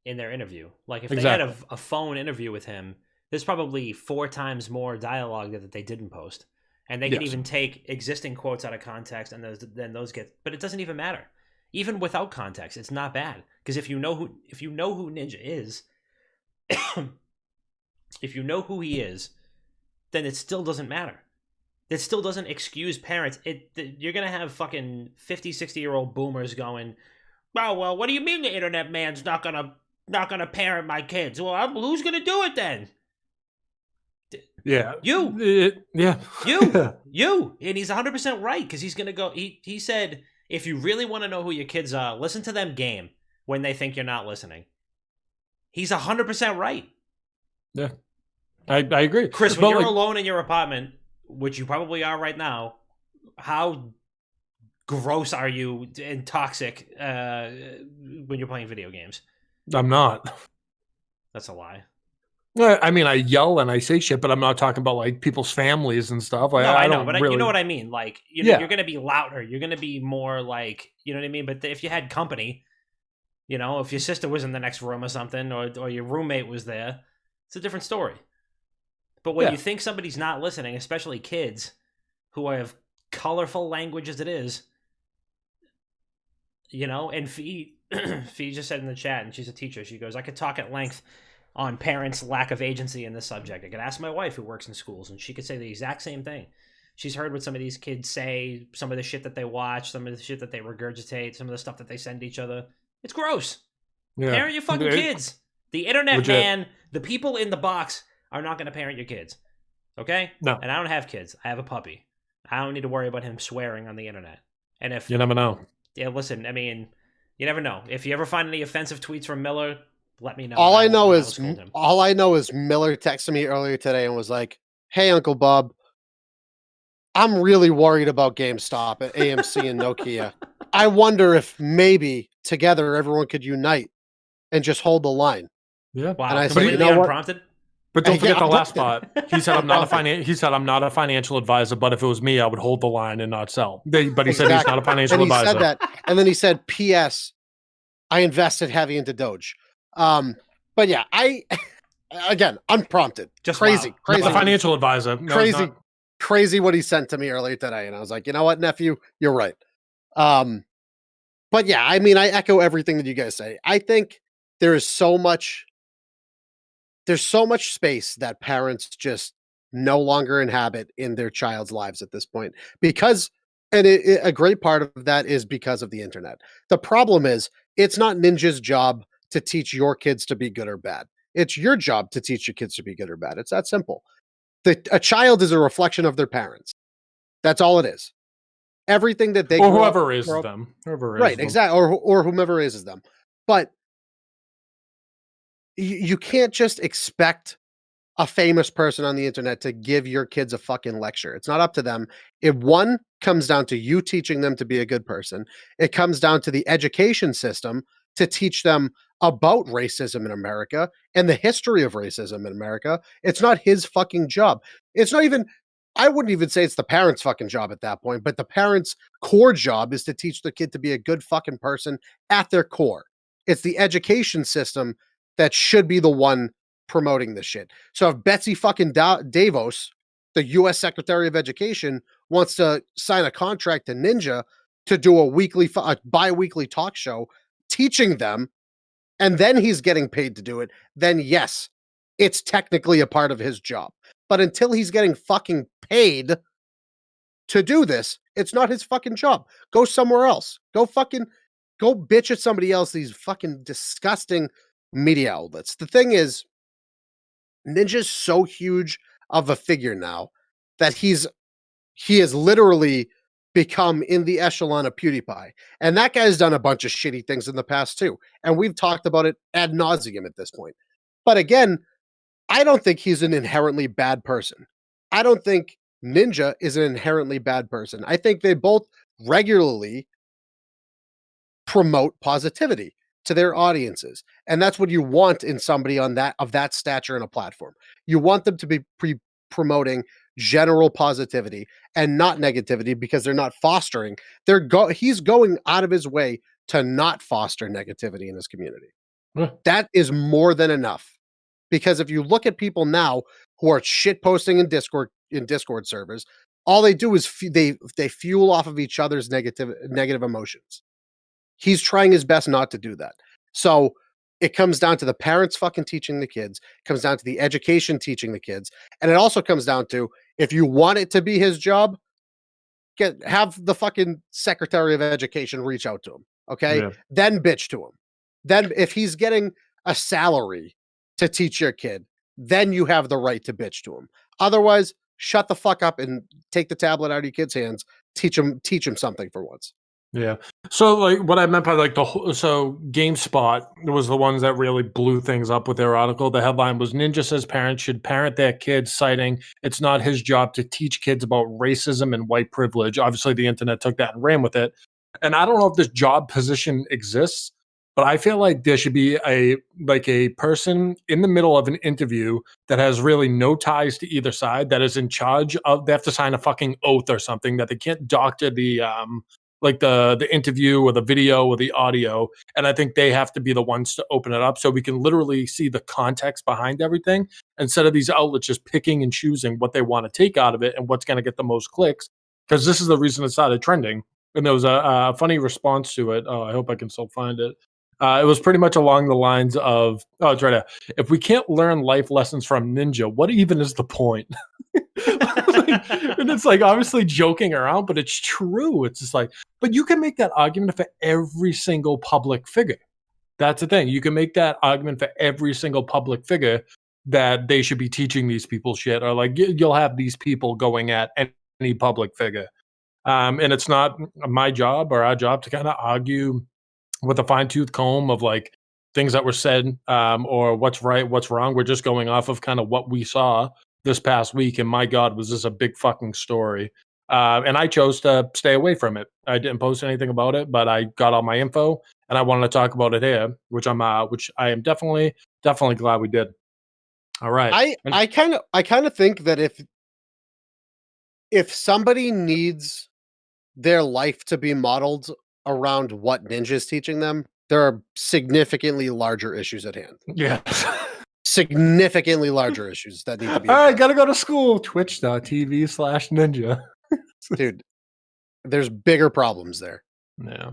in their interview. Like, if they had a phone interview with him, there's probably 4 times more dialogue that they didn't post. And they can even take existing quotes out of context, and then those get. But it doesn't even matter. Even without context, it's not bad. Because if you know who Ninja is, if you know who he is, then it still doesn't matter. That still doesn't excuse parents. You're going to have fucking 50, 60-year-old boomers going, oh, well, what do you mean the internet man's not gonna parent my kids? Well, who's going to do it then? Yeah. You. Yeah. You. And he's 100% right, because he's going to go, he said, if you really want to know who your kids are, listen to them game when they think you're not listening. He's 100% right. Yeah. I agree. Chris, when you're alone in your apartment, which you probably are right now, how gross are you and toxic when you're playing video games? I'm not. That's a lie. I mean, I yell and I say shit, but I'm not talking about like people's families and stuff. Like, no, I know, don't but really... you know what I mean. Like, you're going to be louder. You're going to be more like, you know what I mean? But if you had company, you know, if your sister was in the next room or something, or your roommate was there, it's a different story. But when you think somebody's not listening, especially kids who have colorful language as it is, you know, and Fee just said in the chat, and she's a teacher, she goes, I could talk at length on parents' lack of agency in this subject. I could ask my wife who works in schools, and she could say the exact same thing. She's heard what some of these kids say, some of the shit that they watch, some of the shit that they regurgitate, some of the stuff that they send each other. It's gross. Yeah. Parent your fucking kids. The internet man, the people in the box are not going to parent your kids. Okay? No. And I don't have kids. I have a puppy. I don't need to worry about him swearing on the internet. And if you never know. Yeah, listen, I mean, you never know. If you ever find any offensive tweets from Miller, let me know. All I know is Miller texted me earlier today and was like, "Hey, Uncle Bob, I'm really worried about GameStop at AMC and Nokia. I wonder if maybe together everyone could unite and just hold the line." Yeah. Wow. And I said, you know unprompted. But don't forget the last part. He said, I'm not a financial advisor, but if it was me, I would hold the line and not sell. But he said he's not a financial advisor. Said that. And then he said, P.S. I invested heavy into Doge. But yeah, again, unprompted. Just crazy. Not a financial advisor. No, crazy what he sent to me earlier today. And I was like, you know what, nephew, you're right. But yeah, I mean, I echo everything that you guys say. I think there's so much space that parents just no longer inhabit in their child's lives at this point, because, and a great part of that is because of the internet. The problem is, it's not Ninja's job to teach your kids to be good or bad. It's your job to teach your kids to be good or bad. It's that simple. A child is a reflection of their parents. That's all it is. Everything that they or whoever raises them, right? Exactly, or whomever raises them. But you can't just expect a famous person on the internet to give your kids a fucking lecture. It's not up to them. It comes down to you teaching them to be a good person. It comes down to the education system to teach them about racism in America and the history of racism in America. It's not his fucking job. It's not even, I wouldn't even say it's the parents' fucking job at that point, but the parents' core job is to teach the kid to be a good fucking person at their core. It's the education system that should be the one promoting this shit. So if Betsy fucking Davos, the U.S. Secretary of Education, wants to sign a contract to Ninja to do a bi-weekly talk show teaching them, and then he's getting paid to do it, then yes, it's technically a part of his job. But until he's getting fucking paid to do this, it's not his fucking job. Go somewhere else. Go bitch at somebody else, these fucking disgusting media outlets. The thing is, Ninja's so huge of a figure now that he has literally become in the echelon of PewDiePie. And that guy's done a bunch of shitty things in the past too. And we've talked about it ad nauseum at this point. But again, I don't think he's an inherently bad person. I don't think Ninja is an inherently bad person. I think they both regularly promote positivity to their audiences. And that's what you want in somebody on that stature in a platform. You want them to be promoting general positivity and not negativity because they're not fostering. He's going out of his way to not foster negativity in his community. That is more than enough. Because if you look at people now who are shit posting in Discord servers, all they do is they fuel off of each other's negative emotions. He's trying his best not to do that. So it comes down to the parents fucking teaching the kids, comes down to the education teaching the kids, and it also comes down to, if you want it to be his job, have the fucking Secretary of Education reach out to him, okay? Yeah. Then bitch to him. Then if he's getting a salary to teach your kid, then you have the right to bitch to him. Otherwise, shut the fuck up and take the tablet out of your kid's hands. Teach him something for once. Yeah. So, like, what I meant by like so GameSpot was the ones that really blew things up with their article. The headline was Ninja says parents should parent their kids, citing it's not his job to teach kids about racism and white privilege. Obviously, the internet took that and ran with it. And I don't know if this job position exists, but I feel like there should be a person in the middle of an interview that has really no ties to either side, that is in charge of. They have to sign a fucking oath or something that they can't doctor the interview or the video or the audio. And I think they have to be the ones to open it up so we can literally see the context behind everything, instead of these outlets just picking and choosing what they want to take out of it and what's going to get the most clicks. Because this is the reason it started trending. And there was a funny response to it. Oh, I hope I can still find it. It was pretty much along the lines of, oh, it's right there. If we can't learn life lessons from Ninja, what even is the point? And it's like obviously joking around, but it's true. It's just like, but you can make that argument for every single public figure. That's the thing. You can make that argument for every single public figure that they should be teaching these people shit, or like you'll have these people going at any public figure. And it's not my job or our job to kind of argue with a fine tooth comb of like things that were said, or what's right, what's wrong. We're just going off of kind of what we saw this past week. And my God, was this a big fucking story. And I chose to stay away from it. I didn't post anything about it, but I got all my info and I wanted to talk about it here, which I am definitely glad we did. All right. I kind of think that if somebody needs their life to be modeled around what Ninja's teaching them, there are significantly larger issues at hand. Yeah. Significantly larger issues that need to be. All right, gotta go to school. Twitch.tv/ninja. Dude, there's bigger problems there. Yeah.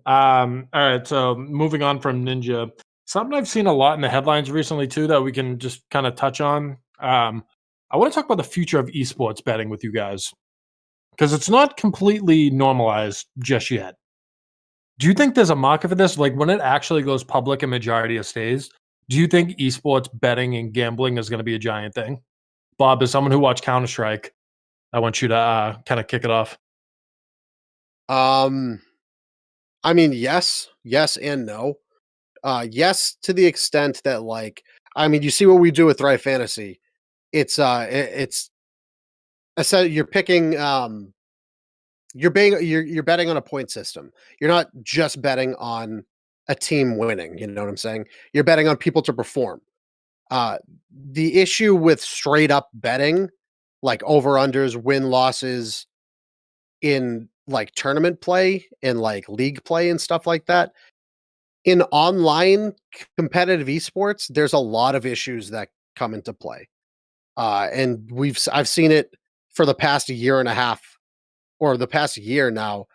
All right. So moving on from Ninja, something I've seen a lot in the headlines recently too that we can just kind of touch on. I want to talk about the future of esports betting with you guys, because it's not completely normalized just yet. Do you think there's a market for this? Like when it actually goes public and majority of stays, do you think esports betting and gambling is going to be a giant thing? Bob, as someone who watched Counter-Strike, I want you to kind of kick it off. I mean, yes and no. Yes, to the extent that, like, I mean, you see what we do with Thrive Fantasy. It's so you're picking you're betting on a point system. You're not just betting on a team winning, you know what I'm saying? You're betting on people to perform. The issue with straight up betting, like over-unders, win-losses in like tournament play and like league play and stuff like that, in online competitive esports, there's a lot of issues that come into play. And I've seen it for the past year and a half, or the past year now,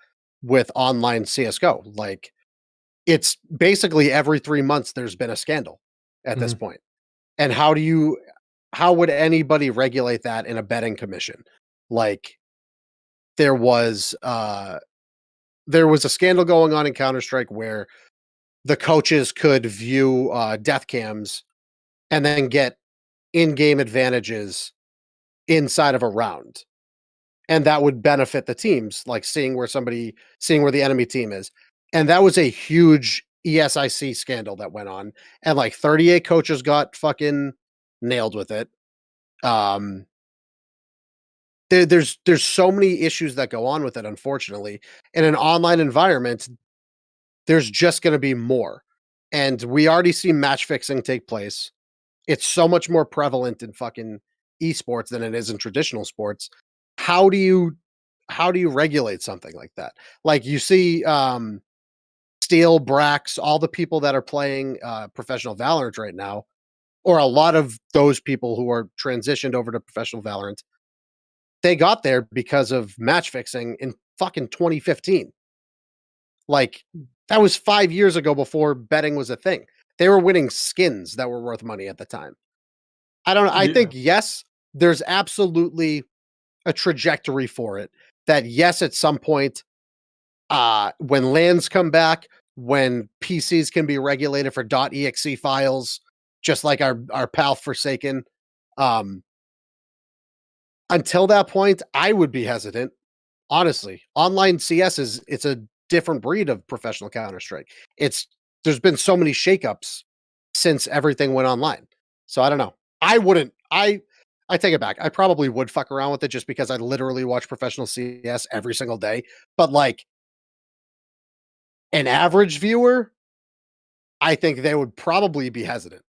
with online CS:GO. Like, it's basically every 3 months there's been a scandal at this point. And how would anybody regulate that in a betting commission? Like, there was a scandal going on in Counter-Strike where the coaches could view death cams and then get in-game advantages inside of a round. And that would benefit the teams, like seeing where the enemy team is. And that was a huge ESIC scandal that went on. And like 38 coaches got fucking nailed with it. There's so many issues that go on with it, unfortunately. In an online environment, there's just gonna be more. And we already see match fixing take place. It's so much more prevalent in fucking esports than it is in traditional sports. How do you regulate something like that? Like you see Steel, Brax, all the people that are playing professional Valorant right now, or a lot of those people who are transitioned over to professional Valorant, they got there because of match fixing in fucking 2015. Like that was 5 years ago before betting was a thing. They were winning skins that were worth money at the time. I Yeah. think yes, there's absolutely a trajectory for it. That yes, at some point, when lands come back, when PCs can be regulated for .exe files, just like our pal Forsaken. Um, until that point, I would be hesitant. Honestly, online CS it's a different breed of professional Counter-Strike. There's been so many shakeups since everything went online. So I don't know. I wouldn't. I take it back. I probably would fuck around with it just because I literally watch professional CS every single day. But like an average viewer, I think they would probably be hesitant.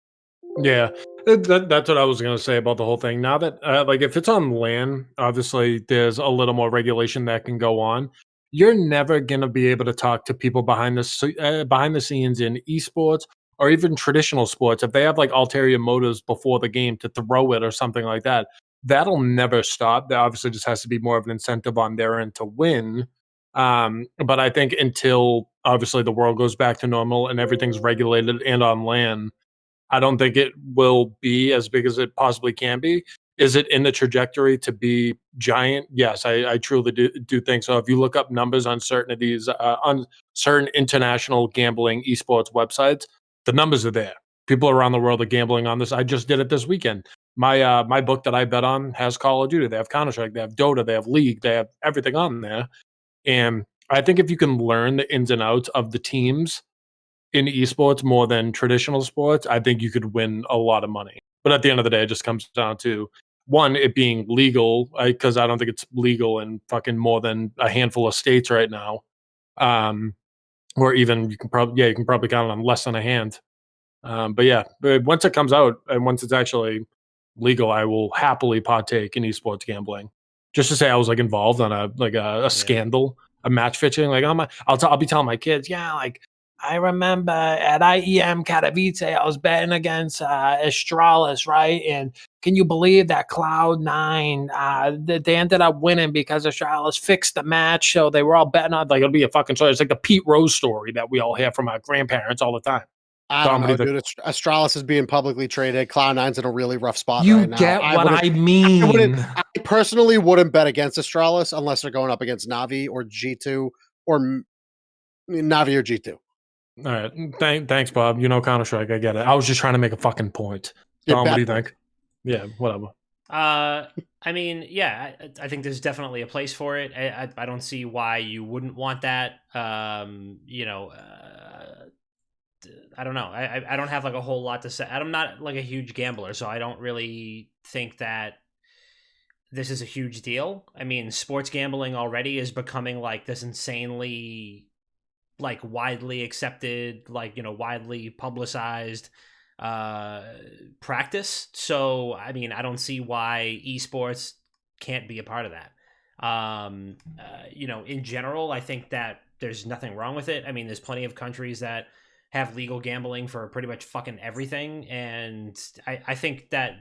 Yeah, that's what I was gonna say about the whole thing. Now that, like, if it's on LAN, obviously there's a little more regulation that can go on. You're never gonna be able to talk to people behind the scenes in esports or even traditional sports. If they have like ulterior motives before the game to throw it or something like that, that'll never stop. There obviously just has to be more of an incentive on their end to win. But I think until obviously the world goes back to normal and everything's regulated and on LAN, I don't think it will be as big as it possibly can be. Is it in the trajectory to be giant? Yes, I truly do think so. If you look up numbers on certain of these, on certain international gambling esports websites, the numbers are there. People around the world are gambling on this. I just did it this weekend. My book that I bet on has Call of Duty. They have Counter Strike. They have Dota. They have League. They have everything on there. And I think if you can learn the ins and outs of the teams in esports more than traditional sports, I think you could win a lot of money. But at the end of the day, it just comes down to one, it being legal, because I don't think it's legal in fucking more than a handful of states right now. Um, or even you can probably count it on less than a hand. But yeah, but once it comes out and once it's actually legal, I will happily partake in esports gambling. Just to say I was like involved on a scandal, a match fixing. Like I'll be telling my kids, yeah, like I remember at IEM Katowice, I was betting against Astralis, right? And can you believe that Cloud9? They ended up winning because Astralis fixed the match, so they were all betting on. Like it'll be a fucking story. It's like the Pete Rose story that we all hear from our grandparents all the time. I don't know, dude. Astralis is being publicly traded. Cloud9's in a really rough spot You right now. get what I mean. I personally wouldn't bet against Astralis unless they're going up against Navi or G2 or Navi or G2. All right. Thanks, Bob. You know Counter Strike. I get it. I was just trying to make a fucking point. Dom, what do you think? Yeah, whatever. I mean, yeah, I think there's definitely a place for it. I don't see why you wouldn't want that. I don't know. I don't have like a whole lot to say. I'm not like a huge gambler, so I don't really think that this is a huge deal. I mean, sports gambling already is becoming like this insanely like widely accepted, like, widely publicized practice. So, I mean, I don't see why esports can't be a part of that. In general, I think that there's nothing wrong with it. I mean, there's plenty of countries that have legal gambling for pretty much fucking everything. And I think that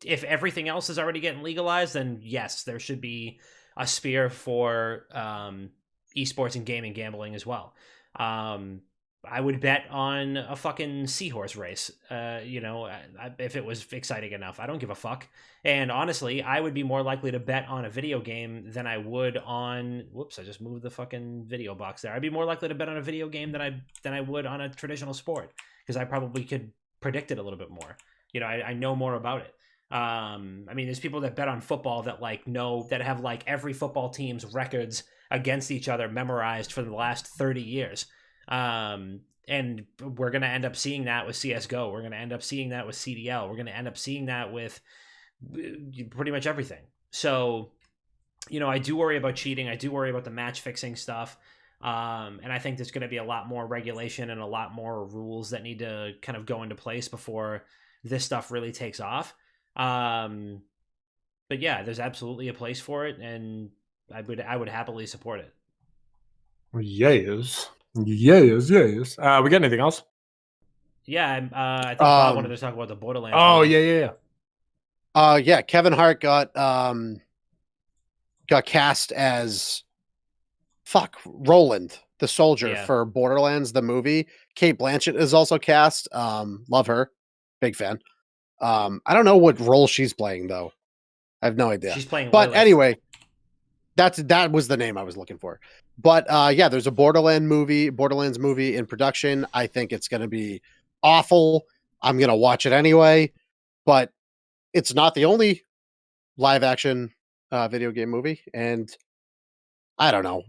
if everything else is already getting legalized, then yes, there should be a sphere for esports and gaming gambling as well. I would bet on a fucking seahorse race, if it was exciting enough. I don't give a fuck. And honestly, I would be more likely to bet on a video game than I would on. Whoops! I just moved the fucking video box there. I'd be more likely to bet on a video game than I would on a traditional sport because I probably could predict it a little bit more. I know more about it. I mean, there's people that bet on football that like know that have like every football team's records against each other memorized for the last 30 years. And we're going to end up seeing that with CSGO. We're going to end up seeing that with CDL. We're going to end up seeing that with pretty much everything. So, I do worry about cheating. I do worry about the match fixing stuff. And I think there's going to be a lot more regulation and a lot more rules that need to kind of go into place before this stuff really takes off. But yeah, there's absolutely a place for it, and I would happily support it. Yes. We got anything else? Yeah, I think Bob wanted to talk about the Borderlands. Oh, movie. yeah. Kevin Hart got cast as Roland, the soldier for Borderlands the movie. Kate Blanchett is also cast. Love her, big fan. I don't know what role she's playing though. I have no idea. She's playing. But Lilith. anyway, that was the name I was looking for. But yeah, there's a Borderlands movie in production. I think it's going to be awful. I'm going to watch it anyway. But it's not the only live action video game movie, and I don't know.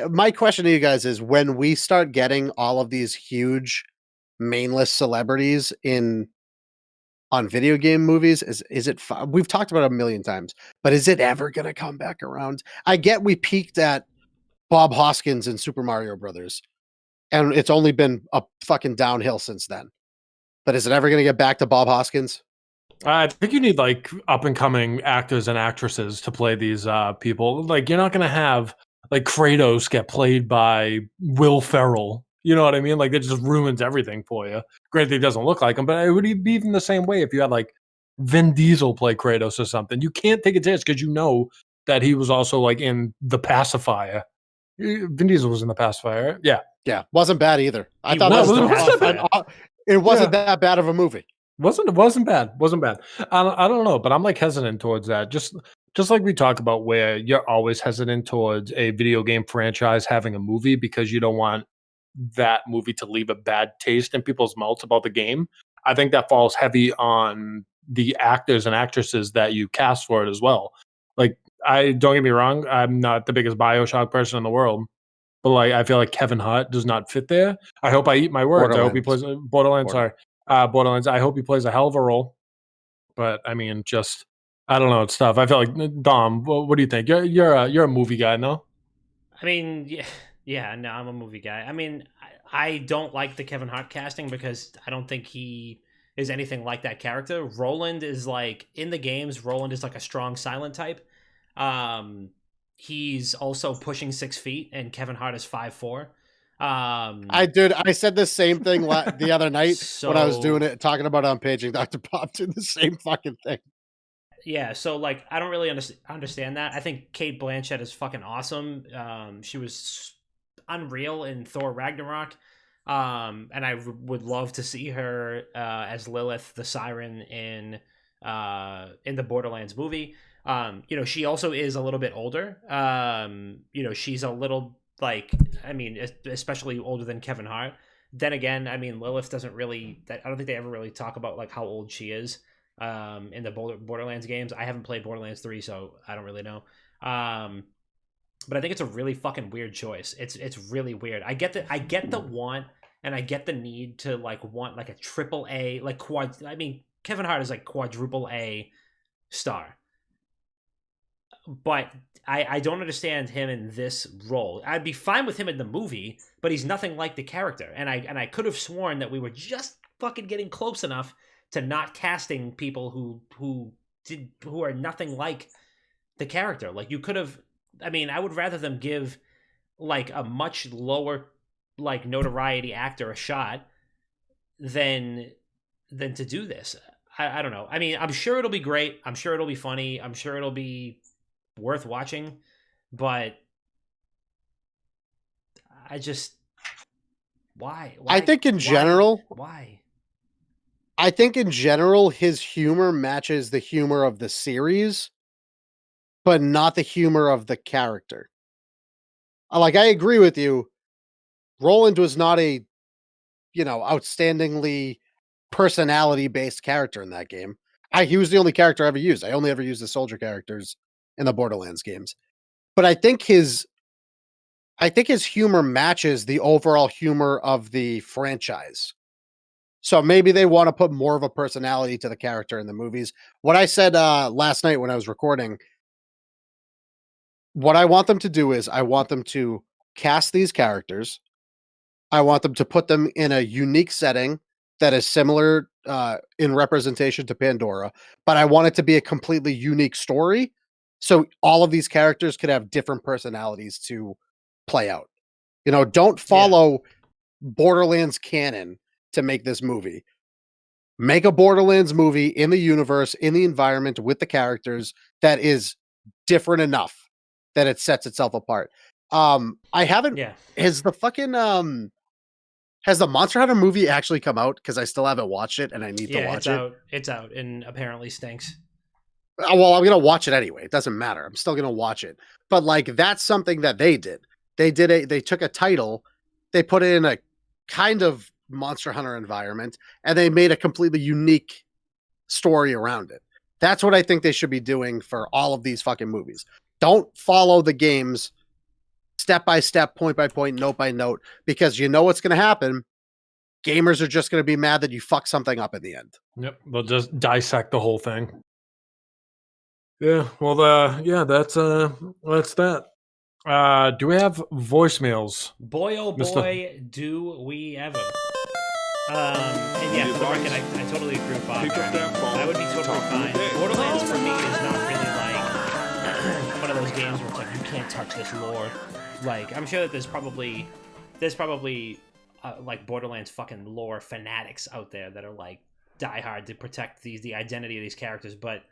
My question to you guys is, when we start getting all of these huge mainless celebrities on video game movies, is it we've talked about it a million times, but is it ever going to come back around? I get we peaked at Bob Hoskins in Super Mario Brothers, and it's only been a fucking downhill since then. But is it ever going to get back to Bob Hoskins? I think you need like up and coming actors and actresses to play these people. Like, you're not going to have like Kratos get played by Will Ferrell. You know what I mean? Like, it just ruins everything for you. Granted, he doesn't look like him, but it would be even the same way if you had like Vin Diesel play Kratos or something. You can't take a chance because you know that he was also like in The Pacifier. Vin Diesel was in The Pacifier. Yeah. Wasn't bad either. I thought it wasn't that bad of a movie. Wasn't bad. I don't know, but I'm like hesitant towards that. Just like we talk about, where you're always hesitant towards a video game franchise having a movie because you don't want that movie to leave a bad taste in people's mouths about the game. I think that falls heavy on the actors and actresses that you cast for it as well. Like, I don't get me wrong, I'm not the biggest BioShock person in the world, but like, I feel like Kevin Hart does not fit there. I hope I eat my words. I hope he plays Borderlands. Sorry. Borderlands. I hope he plays a hell of a role, but I mean, just I don't know. It's tough. I feel like Dom. What do you think? You're a movie guy, no? I mean, yeah. No, I'm a movie guy. I mean, I don't like the Kevin Hart casting because I don't think he is anything like that character. Roland is like in the games. Roland is like a strong silent type. He's also pushing 6 feet, and Kevin Hart is 5'4". I said the same thing the other night when I was doing it, talking about it on Paging Dr. Bob, did the same fucking thing. Yeah, so like I don't really understand that. I think Kate Blanchett is fucking awesome. She was unreal in Thor Ragnarok, and I would love to see her as Lilith, the Siren in the Borderlands movie. She also is a little bit older. She's a little. Like, I mean, especially older than Kevin Hart. Then again, I mean, Lilith doesn't really. I don't think they ever really talk about like how old she is in the Borderlands games. I haven't played Borderlands 3, so I don't really know. But I think it's a really fucking weird choice. It's really weird. I get the want, and I get the need to like want like a triple A, like I mean, Kevin Hart is like quadruple A star. But I don't understand him in this role. I'd be fine with him in the movie, but he's nothing like the character. And I could have sworn that we were just fucking getting close enough to not casting people who are nothing like the character. Like, you could have. I mean, I would rather them give like a much lower like notoriety actor a shot than to do this. I don't know. I mean, I'm sure it'll be great. I'm sure it'll be funny. I'm sure it'll be worth watching, but I just why I think in general his humor matches the humor of the series, but not the humor of the character. Like, I agree with you. Roland was not a outstandingly personality-based character in that game. He was the only character I ever used. I only ever used the soldier characters in the Borderlands games. But I think his humor matches the overall humor of the franchise. So maybe they want to put more of a personality to the character in the movies. What I said last night when I was recording, what I want them to do is I want them to cast these characters. I want them to put them in a unique setting that is similar in representation to Pandora, but I want it to be a completely unique story. So all of these characters could have different personalities to play out. You know, don't follow Borderlands canon to make this movie. Make a Borderlands movie in the universe, in the environment, with the characters that is different enough that it sets itself apart. I haven't. Yeah. Has the fucking has the Monster Hunter movie actually come out? Because I still haven't watched it, and I need to watch it. It's out, and apparently stinks. Well, I'm gonna watch it anyway. It doesn't matter. I'm still gonna watch it. But like, that's something that they did. They took a title, they put it in a kind of Monster Hunter environment, and they made a completely unique story around it. That's what I think they should be doing for all of these fucking movies. Don't follow the games step by step, point by point, note by note, because you know what's going to happen. Gamers are just going to be mad that you fuck something up in the end. Yep, they'll just dissect the whole thing. Yeah, well, that's that. Do we have voicemails? Boy, oh boy, do we ever. And yeah, for the record, I totally agree with Bob. I would be totally fine. Borderlands for me is not really like one of those games where it's like, you can't touch this lore. Like, I'm sure that there's probably like Borderlands fucking lore fanatics out there that are like diehard to protect the identity of these characters. But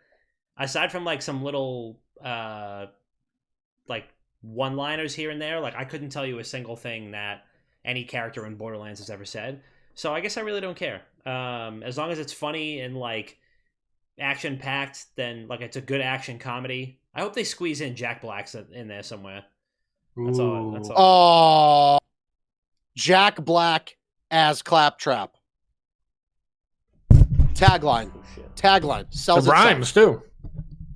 aside from like some little like one-liners here and there, like I couldn't tell you a single thing that any character in Borderlands has ever said. So I guess I really don't care. As long as it's funny and like action-packed, then like it's a good action comedy. I hope they squeeze in Jack Black in there somewhere. That's all. That's all. Oh, Jack Black as Claptrap. Tagline. Tagline. Sells The rhymes itself. too.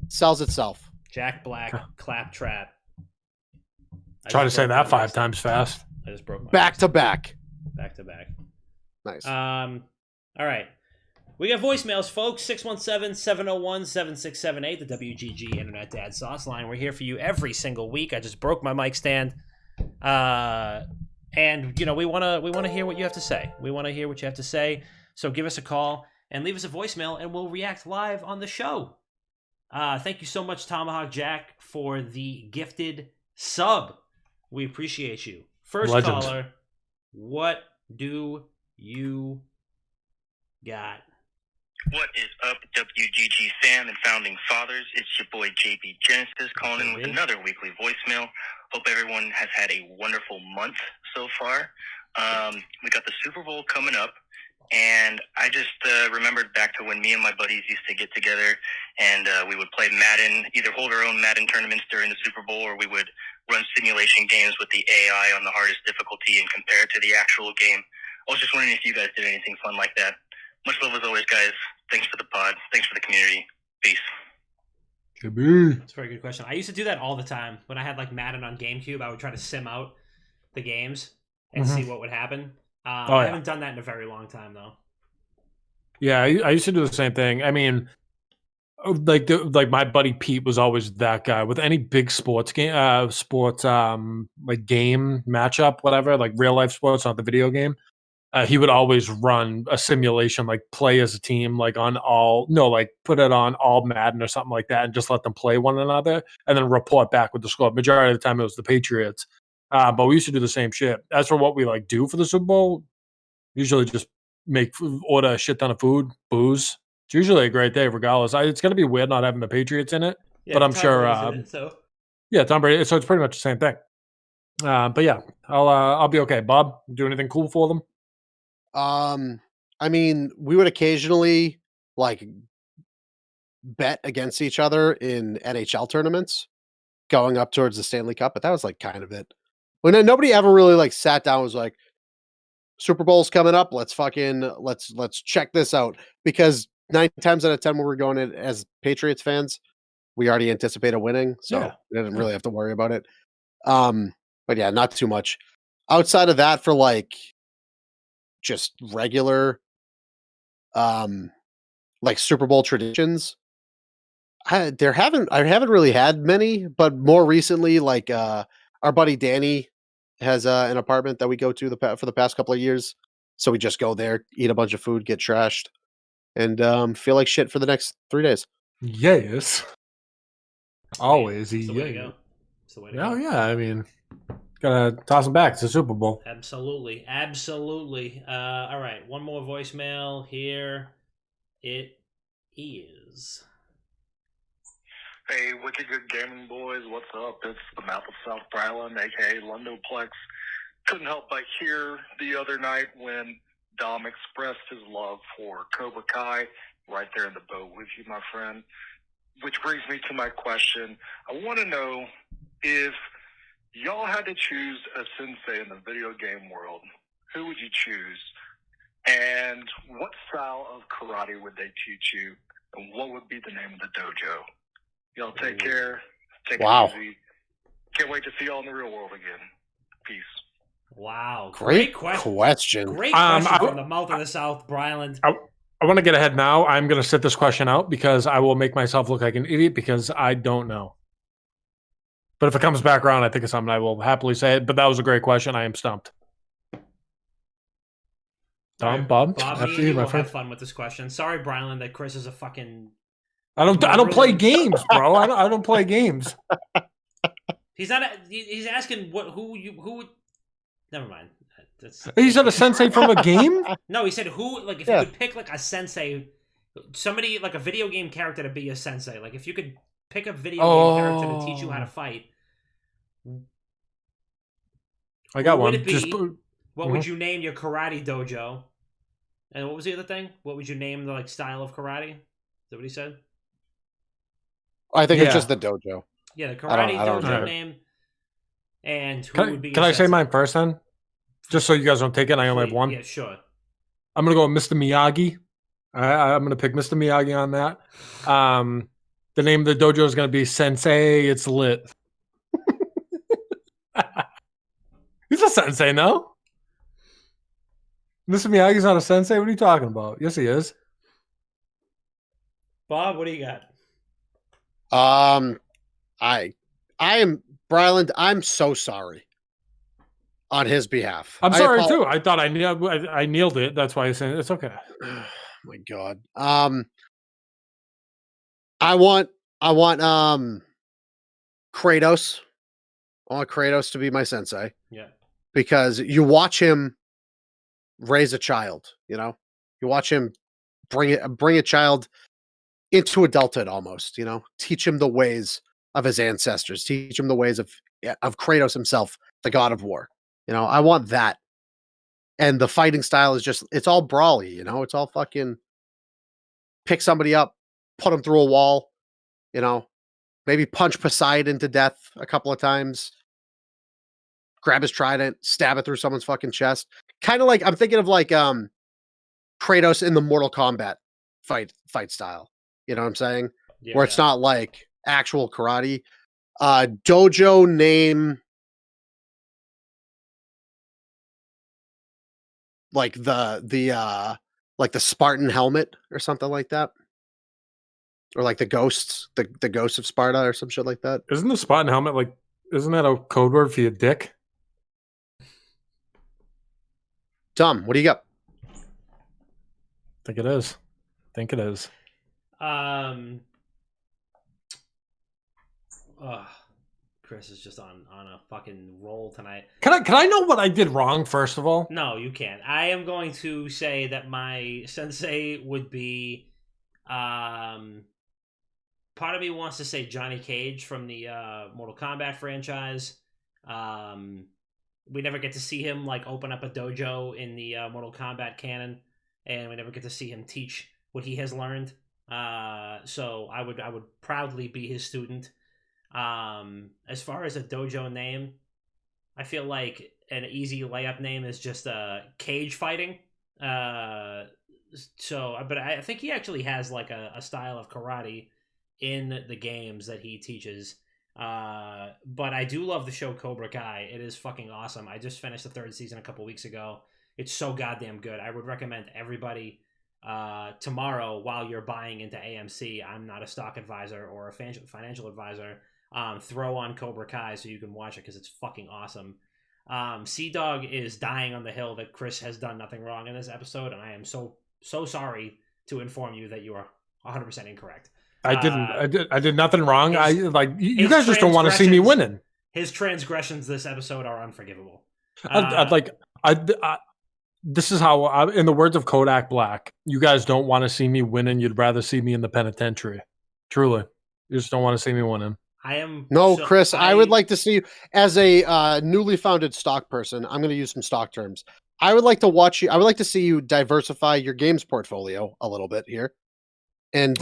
Sells itself. Jack Black, Claptrap. Try to say that 5 times fast. I just broke my Back to back. Back to back. Nice. All right. We got voicemails, folks. 617-701-7678, the WGG Internet Dad Sauce line. We're here for you every single week. I just broke my mic stand. And, you know, we want to hear what you have to say. We want to hear what you have to say. So give us a call and leave us a voicemail, and we'll react live on the show. Thank you so much, Tomahawk Jack, for the gifted sub. We appreciate you. First Legend. caller, what do you got? What is up, WGG fam and founding fathers? It's your boy JB Genesis calling in with another weekly voicemail. Hope everyone has had a wonderful month so far. We got the Super Bowl coming up, and I just remembered back to when me and my buddies used to get together and we would play Madden, either hold our own Madden tournaments during the Super Bowl, or we would run simulation games with the AI on the hardest difficulty and compare it to the actual game. I was just wondering if you guys did anything fun like that. Much love as always, guys. Thanks for the pod. Thanks for the community. Peace. That's a very good question. I used to do that all the time. When I had like Madden on GameCube, I would try to sim out the games and see what would happen. I haven't done that in a very long time, though. Yeah, I used to do the same thing. I mean, like my buddy Pete was always that guy with any big sports game, like game matchup, whatever, like real life sports, not the video game. He would always run a simulation, like play as a team, like put it on all Madden or something like that, and just let them play one another, and then report back with the score. Majority of the time, it was the Patriots, but we used to do the same shit. As for what we like do for the Super Bowl, usually just order a shit ton of food, booze. It's usually a great day, regardless. It's gonna be weird not having the Patriots in it, but I'm sure. Yeah, Tom Brady. So it's pretty much the same thing. But yeah, I'll be okay. Bob, do anything cool for them? I mean, we would occasionally like bet against each other in NHL tournaments going up towards the Stanley Cup, but that was like kind of it. When nobody ever really like sat down and was like, Super Bowl's coming up. Let's check this out, because 9 times out of 10 when we're going in as Patriots fans, we already anticipated winning, so Yeah. we didn't really have to worry about it. But yeah, not too much. Outside of that, for like just regular like Super Bowl traditions, I haven't really had many, but more recently, like our buddy Danny has an apartment that we go to for the past couple of years. So we just go there, eat a bunch of food, get trashed, and feel like shit for the next 3 days. Yes. Always. It's the way to Yeah. go. It's the way to go. Oh, yeah. I mean, gotta toss them back. It's a Super Bowl. Absolutely. Absolutely. All right. One more voicemail. Here it is. Hey, Wicked Good Gaming Boys, what's up? It's the mouth of South Island, aka Londoplex. Couldn't help but hear the other night when Dom expressed his love for Cobra Kai. Right there in the boat with you, my friend. Which brings me to my question. I want to know if y'all had to choose a sensei in the video game world, who would you choose? And what style of karate would they teach you? And what would be the name of the dojo? Y'all take care. Take Wow. it easy. Can't wait to see y'all in the real world again. Peace. Wow. Great question. question. Great question from the mouth of the South, Bryland. I want to get ahead now. I'm going to sit this question out because I will make myself look like an idiot because I don't know. But if it comes back around, I think it's something I will happily say it. But that was a great question. I am stumped. Tom, Bob, Bob, after me you, and you my will friend. have fun with this question. Sorry, Bryland, that Chris is a fucking... I don't play games, bro. I don't play games. He's not. He's asking who would. Never mind. He said a sensei from a game? No, he said who. Like if you could pick like a sensei, somebody like a video game character to be your sensei. Like if you could pick a video game character to teach you how to fight. I got who one. Would it be? Just, what would you name your karate dojo? And what was the other thing? What would you name the like style of karate? Is that what he said? I think it's just the dojo. Yeah, the karate I don't dojo know. name. And who would be? Can I say mine first then? Just so you guys don't take it. I only have one. Yeah, sure. I'm gonna go with Mr. Miyagi. I'm gonna pick Mr. Miyagi on that. The name of the dojo is gonna be Sensei. It's lit. He's a sensei, no? Mr. Miyagi's not a sensei. What are you talking about? Yes, he is. Bob, what do you got? I am Bryland. I'm so sorry on his behalf. I'm sorry too. I thought I nailed it. That's why I said it's okay. Oh my God. I want Kratos. I want Kratos to be my sensei. Yeah. Because you watch him raise a child, you know? You watch him bring a child into adulthood almost, you know? Teach him the ways of his ancestors. Teach him the ways of Kratos himself, the god of war. You know, I want that. And the fighting style is just, it's all brawly, you know? It's all fucking pick somebody up, put him through a wall, you know? Maybe punch Poseidon to death a couple of times. Grab his trident, stab it through someone's fucking chest. Kind of like, I'm thinking of like Kratos in the Mortal Kombat fight style. You know what I'm saying? Yeah, where it's not like actual karate. Dojo name like the Spartan helmet or something like that. Or like the ghosts of Sparta or some shit like that. Isn't the Spartan helmet like, isn't that a code word for your dick? Tom, what do you got? I think it is. Chris is just on a fucking roll tonight. Can I know what I did wrong first of all? No, you can't. I am going to say that my sensei would be part of me wants to say Johnny Cage from the Mortal Kombat franchise. We never get to see him like open up a dojo in the Mortal Kombat canon, and we never get to see him teach what he has learned. So I would proudly be his student. As far as a dojo name, I feel like an easy layup name is just cage fighting. But I think he actually has like a style of karate in the games that he teaches. But I do love the show Cobra Kai. It is fucking awesome. I just finished the 3rd season a couple weeks ago. It's so goddamn good. I would recommend everybody tomorrow, while you're buying into AMC, I'm not a stock advisor or a financial advisor, throw on Cobra Kai so you can watch it because it's fucking awesome. Sea Dog is dying on the hill that Chris has done nothing wrong in this episode, and I am so sorry to inform you that you are 100% incorrect. I didn't. I did nothing wrong. You guys just don't want to see me winning. His transgressions this episode are unforgivable. This is how, in the words of Kodak Black, you guys don't want to see me winning. You'd rather see me in the penitentiary. Truly, you just don't want to see me winning. Chris. I would like to see you as a newly founded stock person. I'm going to use some stock terms. I would like to watch you. I would like to see you diversify your games portfolio a little bit here, and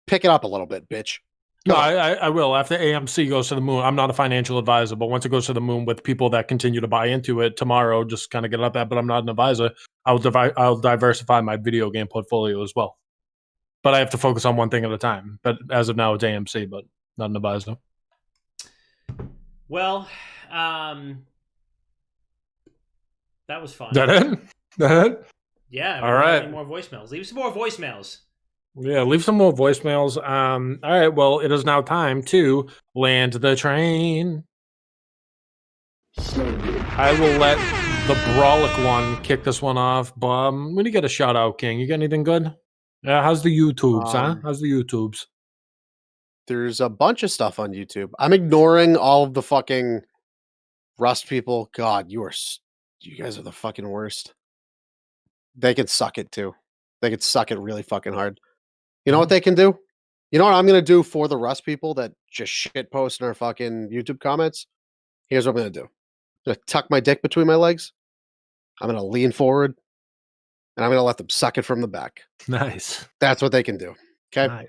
pick it up a little bit, bitch. No, I will. After AMC goes to the moon, I'm not a financial advisor, but once it goes to the moon with people that continue to buy into it tomorrow, just kind of get up that. But I'm not an advisor. I'll diversify my video game portfolio as well. But I have to focus on one thing at a time. But as of now, it's AMC, but not an advisor. Well, that was fun. That it? Yeah. All right. More voicemails. Leave some more voicemails. Yeah, leave some more voicemails. All right, well, it is now time to land the train. I will let the Brawlic one kick this one off. But I'm going to get a shout out, King. You got anything good? Yeah, how's the YouTubes, huh? How's the YouTubes? There's a bunch of stuff on YouTube. I'm ignoring all of the fucking Rust people. God, you guys are the fucking worst. They can suck it too. They could suck it really fucking hard. You know what they can do? You know what I'm going to do for the Rust people that just shit post in our fucking YouTube comments? Here's what I'm going to do. I'm going to tuck my dick between my legs. I'm going to lean forward. And I'm going to let them suck it from the back. Nice. That's what they can do. Okay?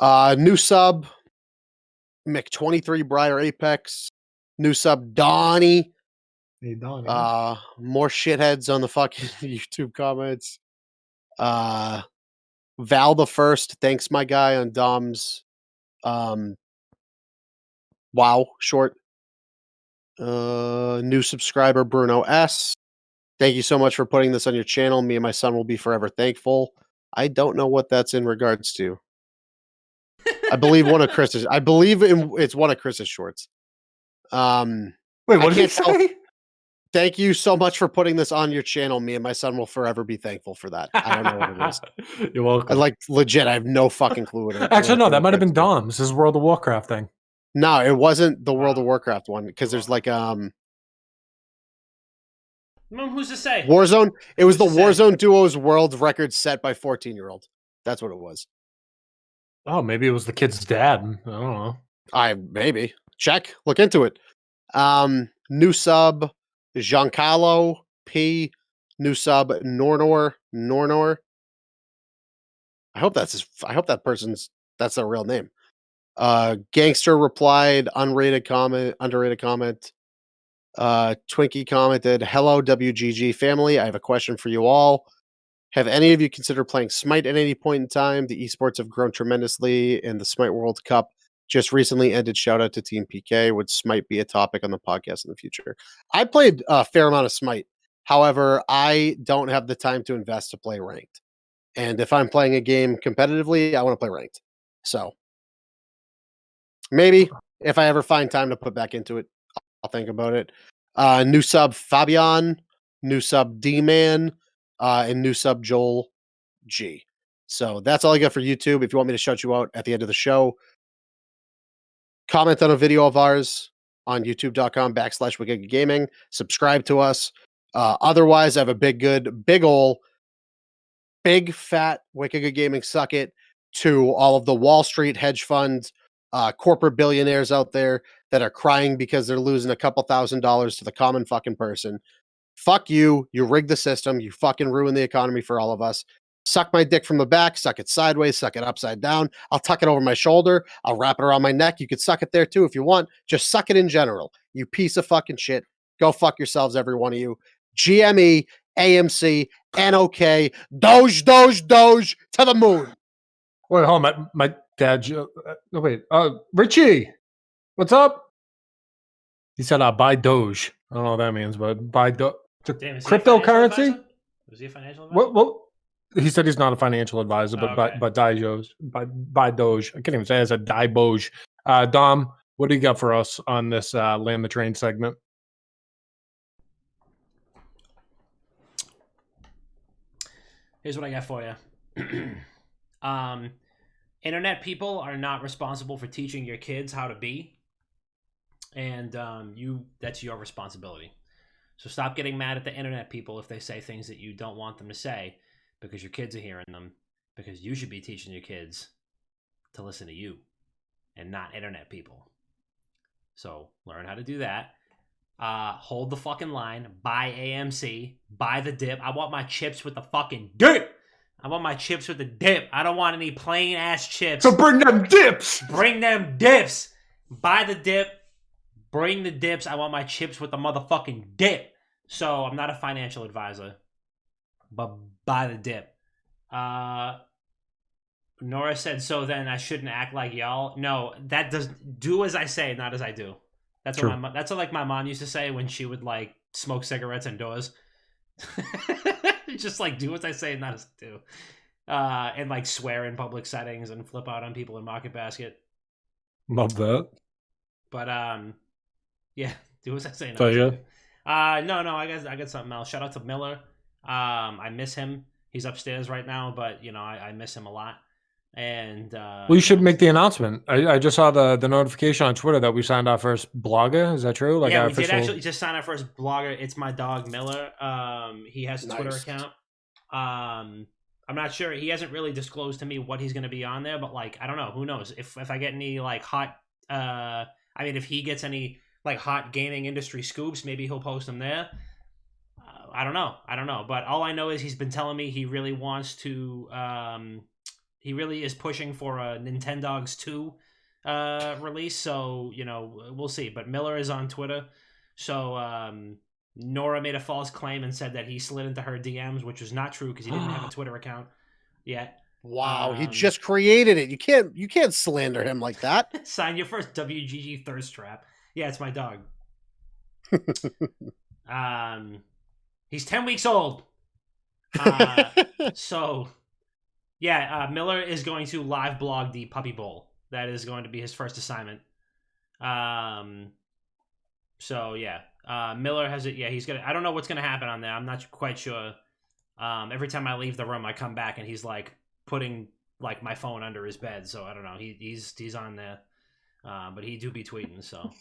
Nice. New sub, Mick23 Briar Apex. New sub, Donnie. Hey, Donnie. More shitheads on the fucking YouTube comments. Val the First, thanks my guy on Dom's WoW short. New subscriber Bruno S. Thank you so much for putting this on your channel. Me and my son will be forever thankful. I don't know what that's in regards to. I believe it's one of Chris's shorts. Wait, what did he say? Thank you so much for putting this on your channel. Me and my son will forever be thankful for that. I don't know what it is. You're welcome. Legit, I have no fucking clue what it is. Actually, no, that might have been Dom's. This is World of Warcraft thing. No, it wasn't the World of Warcraft one because there's like Who's to say? Warzone. It was the Warzone Duos world record set by 14-year-old. That's what it was. Oh, maybe it was the kid's dad. I don't know. Maybe. Check. Look into it. New sub, Giancarlo P. New sub, Nornor. I hope that's their real name. Gangster replied, underrated comment. Twinkie commented, hello, WGG family. I have a question for you all. Have any of you considered playing Smite at any point in time? The esports have grown tremendously, and the Smite World Cup just recently ended. Shout out to Team PK. Would Smite be a topic on the podcast in the future? I played a fair amount of Smite. However, I don't have the time to invest to play ranked. And if I'm playing a game competitively, I want to play ranked. So maybe if I ever find time to put back into it, I'll think about it. New sub Fabian, new sub D-Man, and new sub Joel G. So that's all I got for YouTube. If you want me to shout you out at the end of the show, comment on a video of ours on youtube.com/Wicked Gaming. Subscribe to us. Otherwise, I have a big fat Wicked Good Gaming suck it to all of the Wall Street hedge funds, corporate billionaires out there that are crying because they're losing a couple $1,000s to the common fucking person. Fuck you. You rigged the system. You fucking ruined the economy for all of us. Suck my dick from the back, suck it sideways, suck it upside down. I'll tuck it over my shoulder. I'll wrap it around my neck. You could suck it there too if you want. Just suck it in general. You piece of fucking shit. Go fuck yourselves, every one of you. GME, AMC, NOK, Doge to the moon. Wait, hold on. My dad. No, wait. Richie, what's up? He said, buy Doge. I don't know what that means, but buy Doge. Damn, is he a financial Cryptocurrency? advisor? Was he a financial advisor? What? He said he's not a financial advisor, but okay. but Doge. Buy Doge. I can't even say it. I said Doge. Dom, what do you got for us on this Land the Train segment? Here's what I got for you. Internet people are not responsible for teaching your kids how to be, and that's your responsibility. So stop getting mad at the internet people if they say things that you don't want them to say, because your kids are hearing them, because you should be teaching your kids to listen to you and not internet people. So learn how to do that. Hold the fucking line. Buy AMC. Buy the dip. I want my chips with the fucking dip. I want my chips with the dip. I don't want any plain ass chips. So bring them dips. Bring them dips. Buy the dip. Bring the dips. I want my chips with the motherfucking dip. So I'm not a financial advisor, but buy the dip. Nora said, so then I shouldn't act like y'all. No, that does do as I say, not as I do. That's what that's what like my mom used to say when she would like smoke cigarettes indoors. Just like do as I say, not as I do. And like swear in public settings and flip out on people in Market Basket. Love that. But yeah, do as I say. So yeah. No, I got something else. Shout out to Miller. I miss him. He's upstairs right now, but you know I miss him a lot. And well, you should make the announcement. I just saw the notification on Twitter that we signed our first blogger. Is that true? Like yeah, we did actually just sign our first blogger. It's my dog Miller. He has a Twitter account. I'm not sure. He hasn't really disclosed to me what he's going to be on there, but like I don't know. Who knows? If I get any like hot, I mean, if he gets any like hot gaming industry scoops, maybe he'll post them there. I don't know. But all I know is he's been telling me he really wants to. He really is pushing for a Nintendogs 2 release, so, you know, we'll see. But Miller is on Twitter, so Nora made a false claim and said that he slid into her DMs, which was not true because he didn't have a Twitter account yet. Wow, he just created it. You can't slander him like that. Sign your first WGG thirst trap. Yeah, it's my dog. He's 10 weeks old. So... yeah, Miller is going to live blog the Puppy Bowl. That is going to be his first assignment. So yeah, Miller has it. Yeah, he's gonna. I don't know what's gonna happen on there. I'm not quite sure. Every time I leave the room, I come back and he's like putting like my phone under his bed. So I don't know. He's on there, but he do be tweeting. So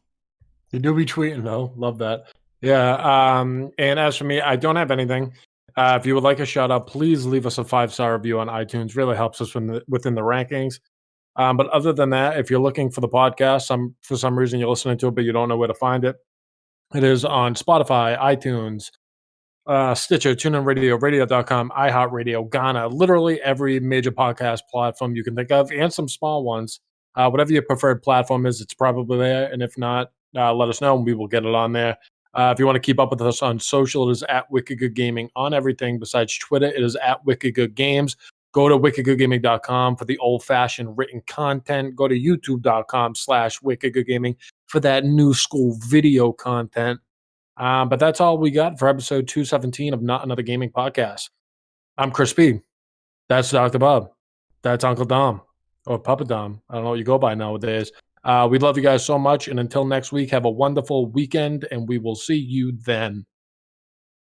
he do be tweeting though. Love that. Yeah. And as for me, I don't have anything. If you would like a shout out, please leave us a 5-star review on iTunes. Really helps us within the rankings. But other than that, if you're looking for the podcast, for some reason you're listening to it, but you don't know where to find it, it is on Spotify, iTunes, Stitcher, TuneIn Radio, Radio.com, iHeartRadio, Ghana, literally every major podcast platform you can think of, and some small ones. Whatever your preferred platform is, it's probably there. And if not, let us know and we will get it on there. If you want to keep up with us on social, it is at Wicked Good Gaming on everything besides Twitter. It is at Wicked Good Games. Go to wickedgoodgaming.com for the old-fashioned written content. Go to youtube.com/wickedgoodgaming for that new school video content. But that's all we got for episode 217 of Not Another Gaming Podcast. I'm Chris P. That's Dr. Bob. That's Uncle Dom. Or Papa Dom. I don't know what you go by nowadays. We love you guys so much. And until next week, have a wonderful weekend, and we will see you then.